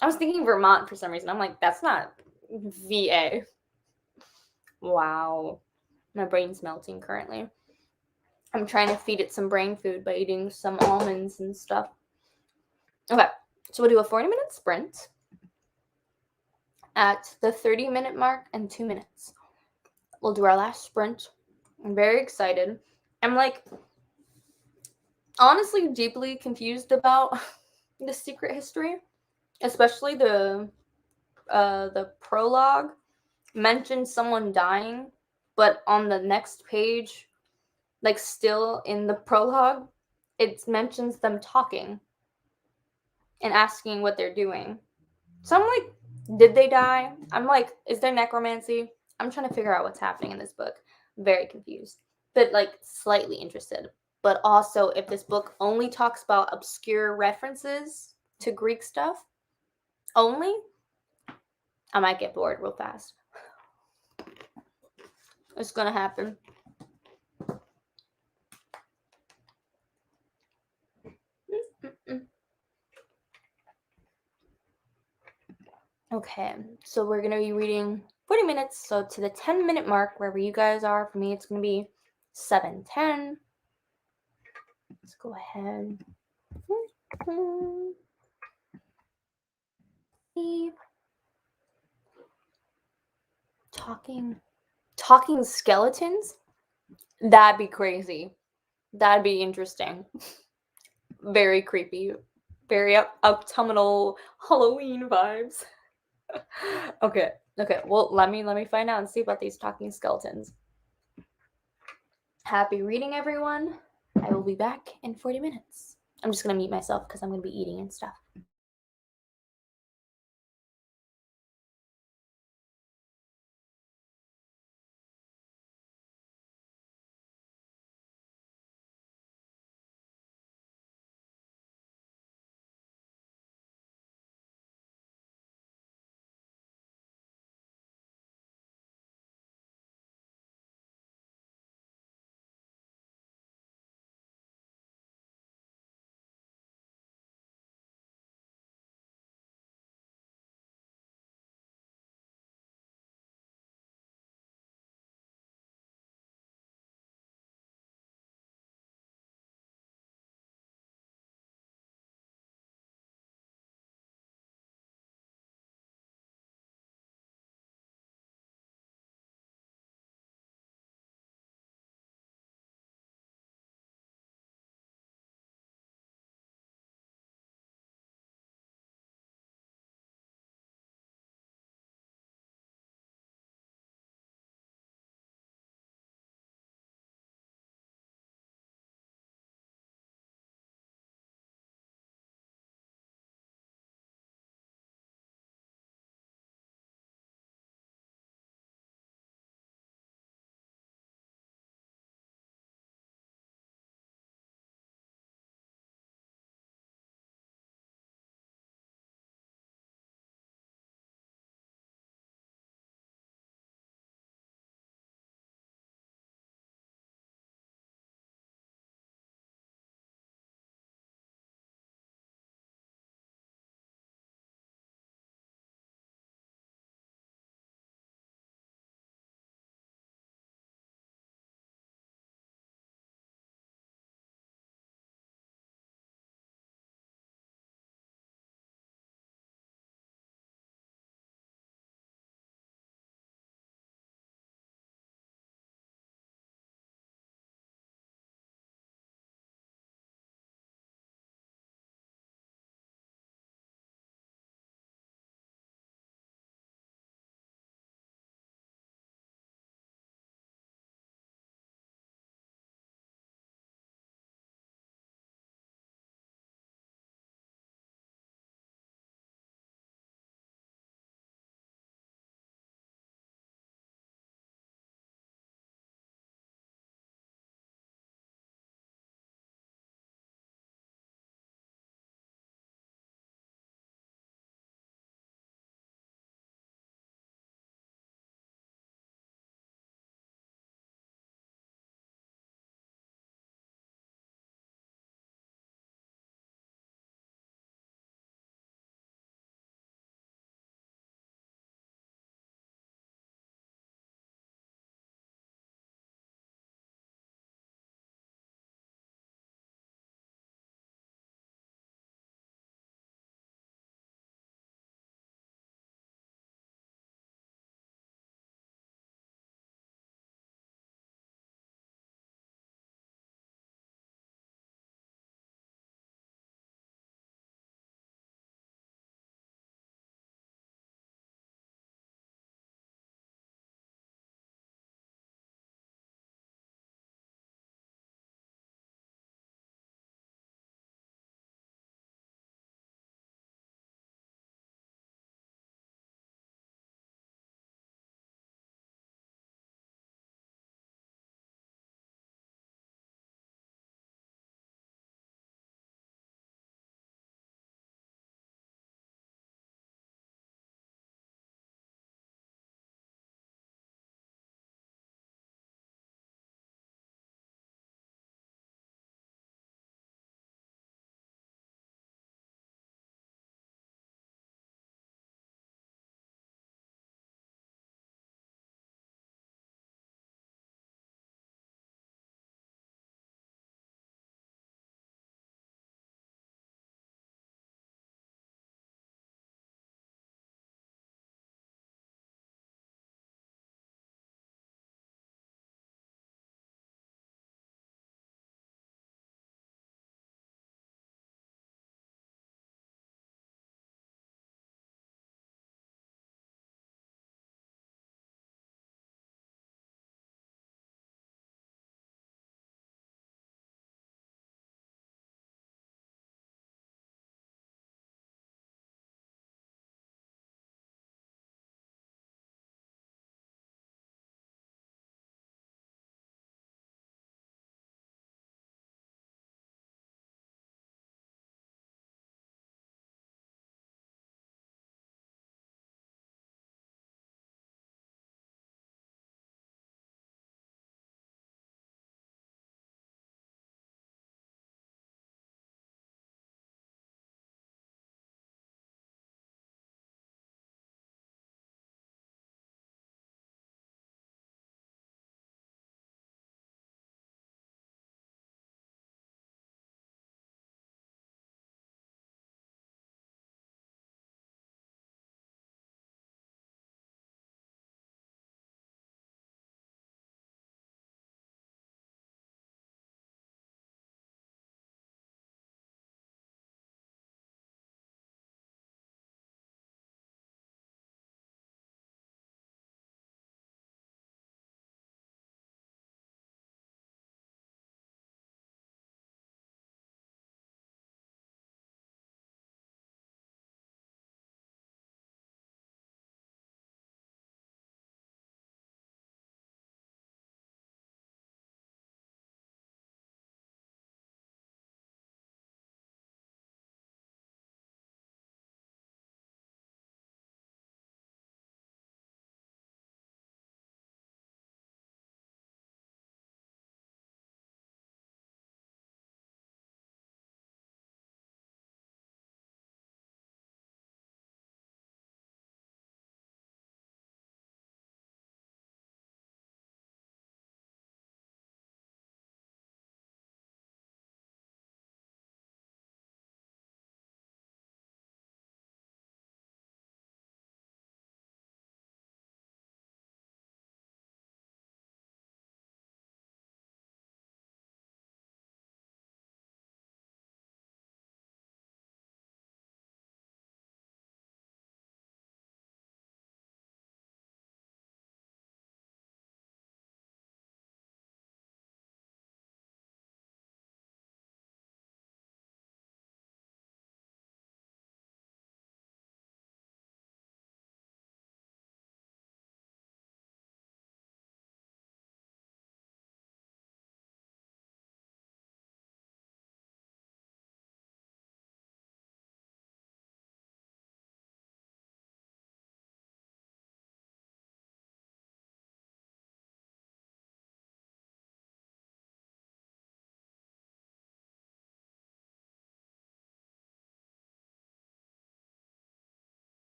S1: I was thinking Vermont for some reason. I'm like, that's not VA. Wow. My brain's melting currently. I'm trying to feed it some brain food by eating some almonds and stuff. Okay, so we'll do a 40-minute sprint at the 30-minute mark and 2 minutes. We'll do our last sprint. I'm very excited. I'm like honestly deeply confused about the secret history, especially the prologue mentioned someone dying, but on the next page, like still in the prologue, it mentions them talking and asking what they're doing. So I'm like, did they die? I'm like, is there necromancy? I'm trying to figure out what's happening in this book. Very confused, but like slightly interested. But also, if this book only talks about obscure references to Greek stuff, only, I might get bored real fast. It's gonna happen. Okay, so we're gonna be reading 40 minutes, so to the 10-minute mark, wherever you guys are. For me, it's gonna be 7:10. Let's go ahead. Talking skeletons? That'd be crazy. That'd be interesting. Very creepy. Very autumnal Halloween vibes. Okay. Okay. Well, let me find out and see about these talking skeletons. Happy reading, everyone. I will be back in 40 minutes. I'm just gonna mute myself because I'm gonna be eating and stuff.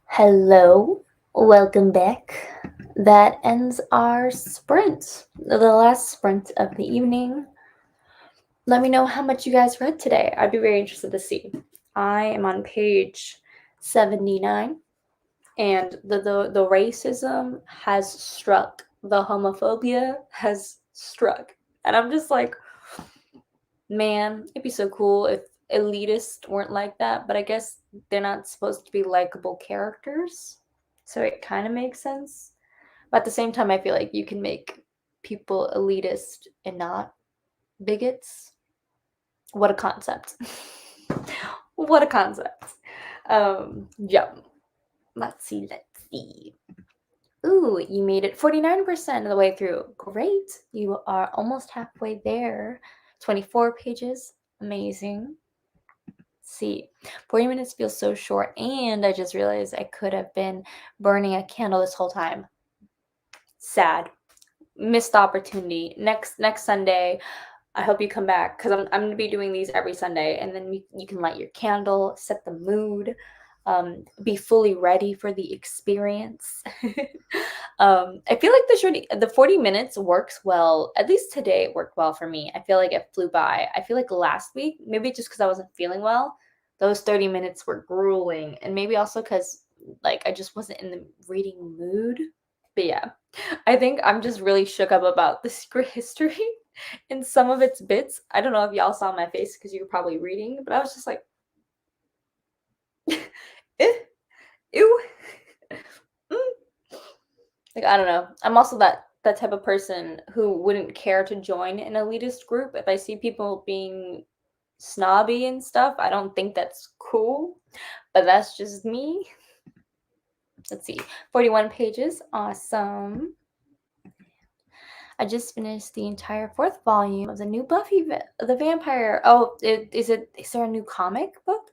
S1: Hello, welcome back. That ends our sprint, the last sprint of the evening. Let me know how much you guys read today. I'd be very interested to see. I am on page 79, and the racism has struck, the homophobia has struck. And I'm just like, man, it'd be so cool if elitists weren't like that, but I guess they're not supposed to be likable characters. So it kind of makes sense. But at the same time, I feel like you can make people elitist and not bigots. What a concept. What a concept. Yeah. Let's see. Ooh, you made it 49% of the way through. Great. You are almost halfway there. 24 pages. Amazing. See, 40 minutes feels so short, and I just realized I could have been burning a candle this whole time. Sad. Missed opportunity. Next Sunday, I hope you come back because I'm going to be doing these every Sunday, and then you can light your candle, set the mood, be fully ready for the experience. I feel like the 40 minutes works well. At least today it worked well for me. I feel like it flew by. I feel like last week, maybe just because I wasn't feeling well, those 30 minutes were grueling, and maybe also because like I just wasn't in the reading mood. But yeah, I think I'm just really shook up about the secret history in some of its bits. I don't know if y'all saw my face because you were probably reading, but I was just like, eh, ew. Like, I don't know. I'm also that type of person who wouldn't care to join an elitist group if I see people being snobby and stuff. I don't think that's cool, but that's just me. Let's see. 41 pages. Awesome. I just finished the entire fourth volume of the new Buffy the Vampire. Oh, is there a new comic book?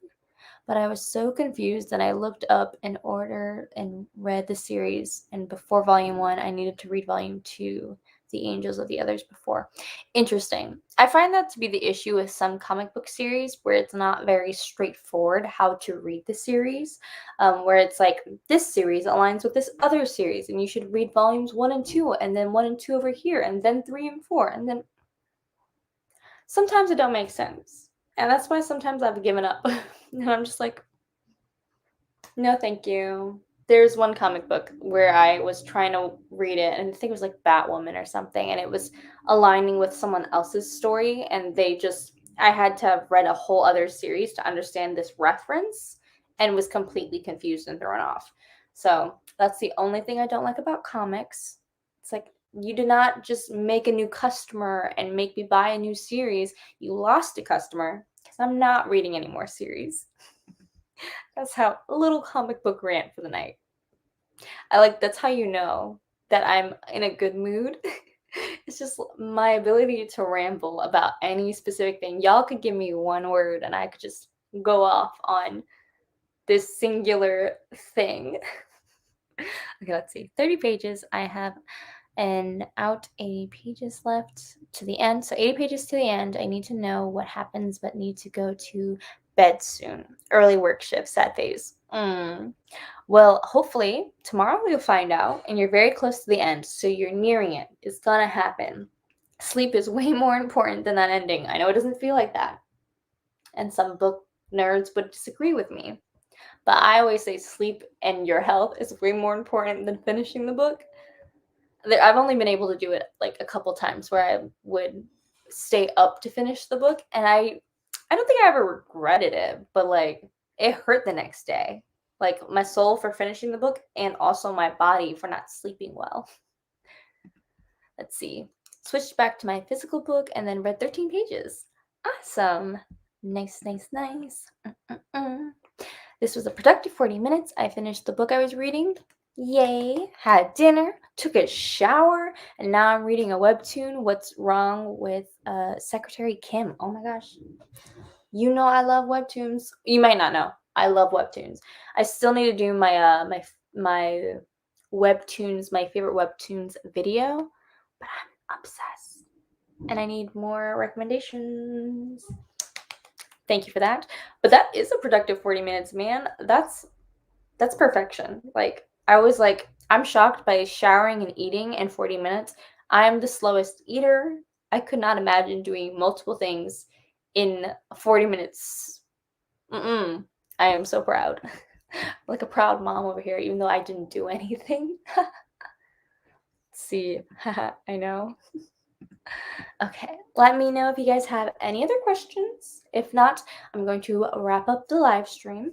S1: But I was so confused that I looked up in order and read the series. And before volume 1, I needed to read volume 2, The Angels of the Others before. Interesting. I find that to be the issue with some comic book series where it's not very straightforward how to read the series, where it's like this series aligns with this other series, and you should read volumes 1 and 2, and then 1 and 2 over here, and then 3 and 4, and then sometimes it don't make sense. And that's why sometimes I've given up. And I'm just like, no, thank you. There's one comic book where I was trying to read it, and I think it was like Batwoman or something, and it was aligning with someone else's story, and I had to have read a whole other series to understand this reference, and was completely confused and thrown off. So that's the only thing I don't like about comics. It's like, you did not just make a new customer and make me buy a new series. You lost a customer because I'm not reading any more series. That's how a little comic book rant for the night. That's how you know that I'm in a good mood. It's just my ability to ramble about any specific thing. Y'all could give me one word and I could just go off on this singular thing. Okay, let's see. 30 pages. I have out 80 pages left to the end. So 80 pages to the end. I need to know what happens, but need to go to bed soon. Early work shift, sad phase. Well, hopefully tomorrow you'll find out, and you're very close to the end, so you're nearing it. It's gonna happen. Sleep is way more important than that ending. I know it doesn't feel like that, and some book nerds would disagree with me, but I always say sleep and your health is way more important than finishing the book. I've only been able to do it like a couple times where I would stay up to finish the book, and I don't think I ever regretted it, but like it hurt the next day. Like my soul for finishing the book and also my body for not sleeping well. Let's see. Switched back to my physical book and then read 13 pages. Awesome. Nice. This was a productive 40 minutes. I finished the book I was reading. Yay. Had dinner, took a shower, and now I'm reading a webtoon. What's Wrong with Secretary Kim? Oh my gosh. You know I love webtoons. You might not know. I love webtoons. I still need to do my my webtoons, my favorite webtoons video, but I'm obsessed. And I need more recommendations. Thank you for that. But that is a productive 40 minutes, man. That's That's perfection. Like, I was like, I'm shocked by showering and eating in 40 minutes. I am the slowest eater. I could not imagine doing multiple things in 40 minutes. Mm-mm. I am so proud. Like a proud mom over here, even though I didn't do anything. See, I know. Okay, let me know if you guys have any other questions. If not, I'm going to wrap up the live stream.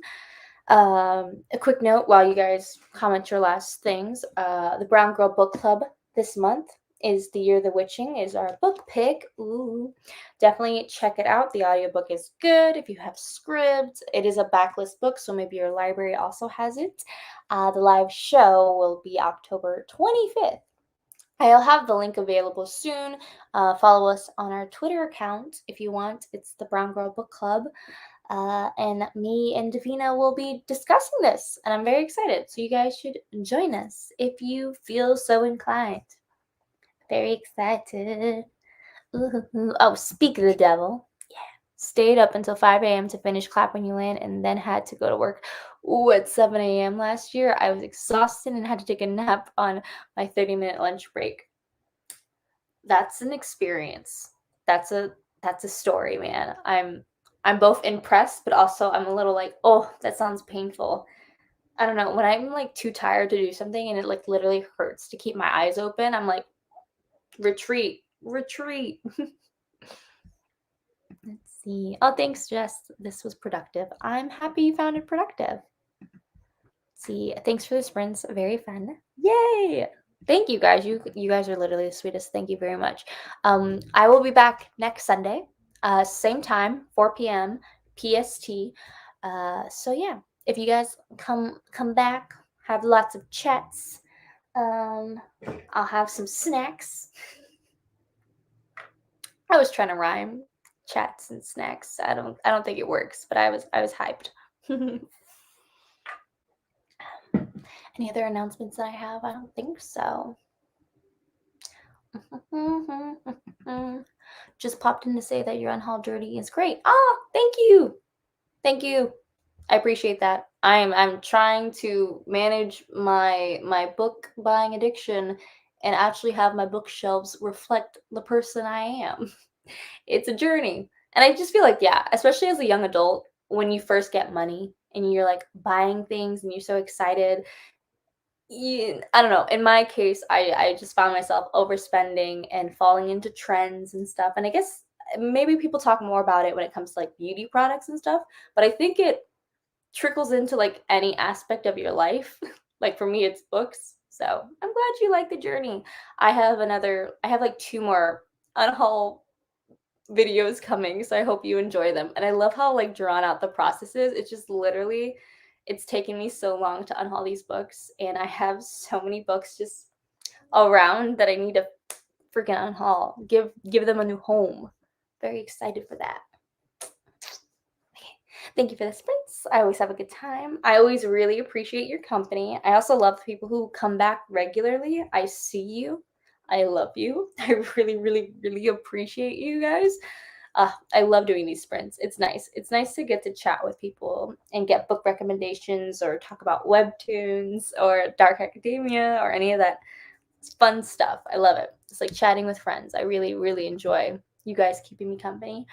S1: A quick note while you guys comment your last things. The Brown Girl Book Club this month is The Year of the Witching is our book pick. Ooh, definitely check it out. The audiobook is good. If you have scripts, it is a backlist book, so maybe your library also has it. The live show will be October 25th. I'll have the link available soon. Follow us on our Twitter account if you want. It's the Brown Girl Book Club. And me and Davina will be discussing this, and I'm very excited. So you guys should join us if you feel so inclined. Very excited. Ooh. Oh, speak of the devil. Yeah. Stayed up until 5 a.m. to finish Clap When You Land and then had to go to work at 7 a.m. last year. I was exhausted and had to take a nap on my 30-minute lunch break. That's an experience. That's a story, man. I'm both impressed, but also I'm a little like, oh, that sounds painful. I don't know. When I'm like too tired to do something and it like literally hurts to keep my eyes open, I'm like, retreat, retreat. Let's see. Oh, thanks, Jess. This was productive. I'm happy you found it productive. Let's see. Thanks for the sprints. Very fun. Yay! Thank you guys. You guys are literally the sweetest. Thank you very much. I will be back next Sunday, same time, 4 p.m. PST. So yeah, if you guys come back, have lots of chats. I'll have some snacks. I was trying to rhyme chats and snacks. I don't think it works, but I was hyped. Any other announcements that I have? I don't think so. Just popped in to say that your unhauled dirty is great. Oh, thank you. Thank you. I appreciate that. I'm trying to manage my book buying addiction and actually have my bookshelves reflect the person I am. It's a journey. And I just feel like, yeah, especially as a young adult, when you first get money and you're like buying things and you're so excited, I don't know. In my case, I just found myself overspending and falling into trends and stuff. And I guess maybe people talk more about it when it comes to like beauty products and stuff, but I think it trickles into like any aspect of your life. Like for me, it's books. So I'm glad you like the journey. I have like two more unhaul videos coming, so I hope you enjoy them. And I love how like drawn out the process is. It's just literally it's taken me so long to unhaul these books, and I have so many books just around that I need to freaking unhaul. Give them a new home. Very excited for that. Okay. Thank you for the sprints. I always have a good time. I always really appreciate your company. I also love the people who come back regularly. I see you. I love you. I really, really, really appreciate you guys. I love doing these sprints. It's nice. It's nice to get to chat with people and get book recommendations or talk about webtoons or dark academia or any of that fun stuff. I love it. It's like chatting with friends. I really, really enjoy you guys keeping me company.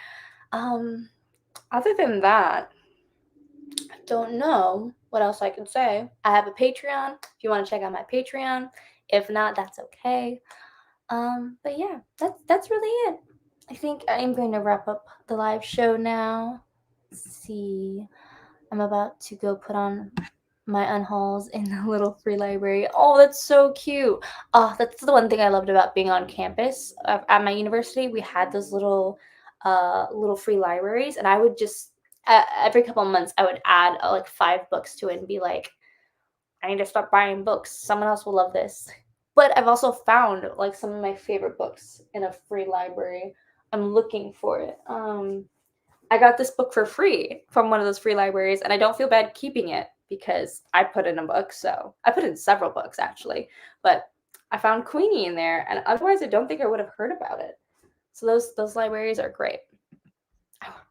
S1: Other than that, I don't know what else I can say. I have a Patreon. If you want to check out my Patreon, if not, that's okay. But yeah, that's really it. I think I'm going to wrap up the live show now. Let's see. I'm about to go put on my unhauls in the little free library. Oh, that's so cute. Oh, that's the one thing I loved about being on campus. At my university, we had those little free libraries, and I would just every couple of months I would add like 5 books to it and be like, I need to start buying books. Someone else will love this. But I've also found like some of my favorite books in a free library. I'm looking for it. I got this book for free from one of those free libraries, and I don't feel bad keeping it because I put in a book. So I put in several books actually, but I found Queenie in there, and otherwise I don't think I would have heard about it. So those libraries are great.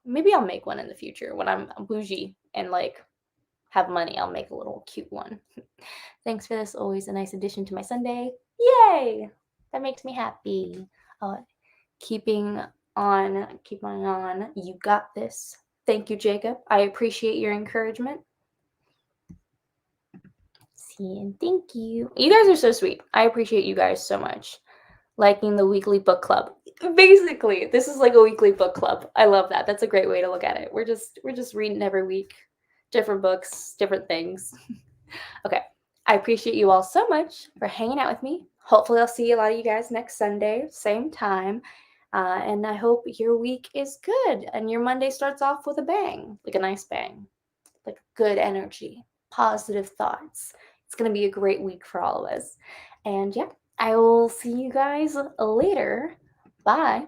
S1: Maybe I'll make one in the future when I'm bougie and like have money, I'll make a little cute one. Thanks for this. Always a nice addition to my Sunday. Yay! That makes me happy. Uh, keeping keep on. You got this. Thank you, Jacob. I appreciate your encouragement. See, and thank you. You guys are so sweet. I appreciate you guys so much. Liking the weekly book club. Basically, this is like a weekly book club. I love that. That's a great way to look at it. We're just reading every week, different books, different things. Okay. I appreciate you all so much for hanging out with me. Hopefully, I'll see a lot of you guys next Sunday, same time. And I hope your week is good and your Monday starts off with a bang, like a nice bang, like good energy, positive thoughts. It's going to be a great week for all of us. And yeah, I will see you guys later. Bye.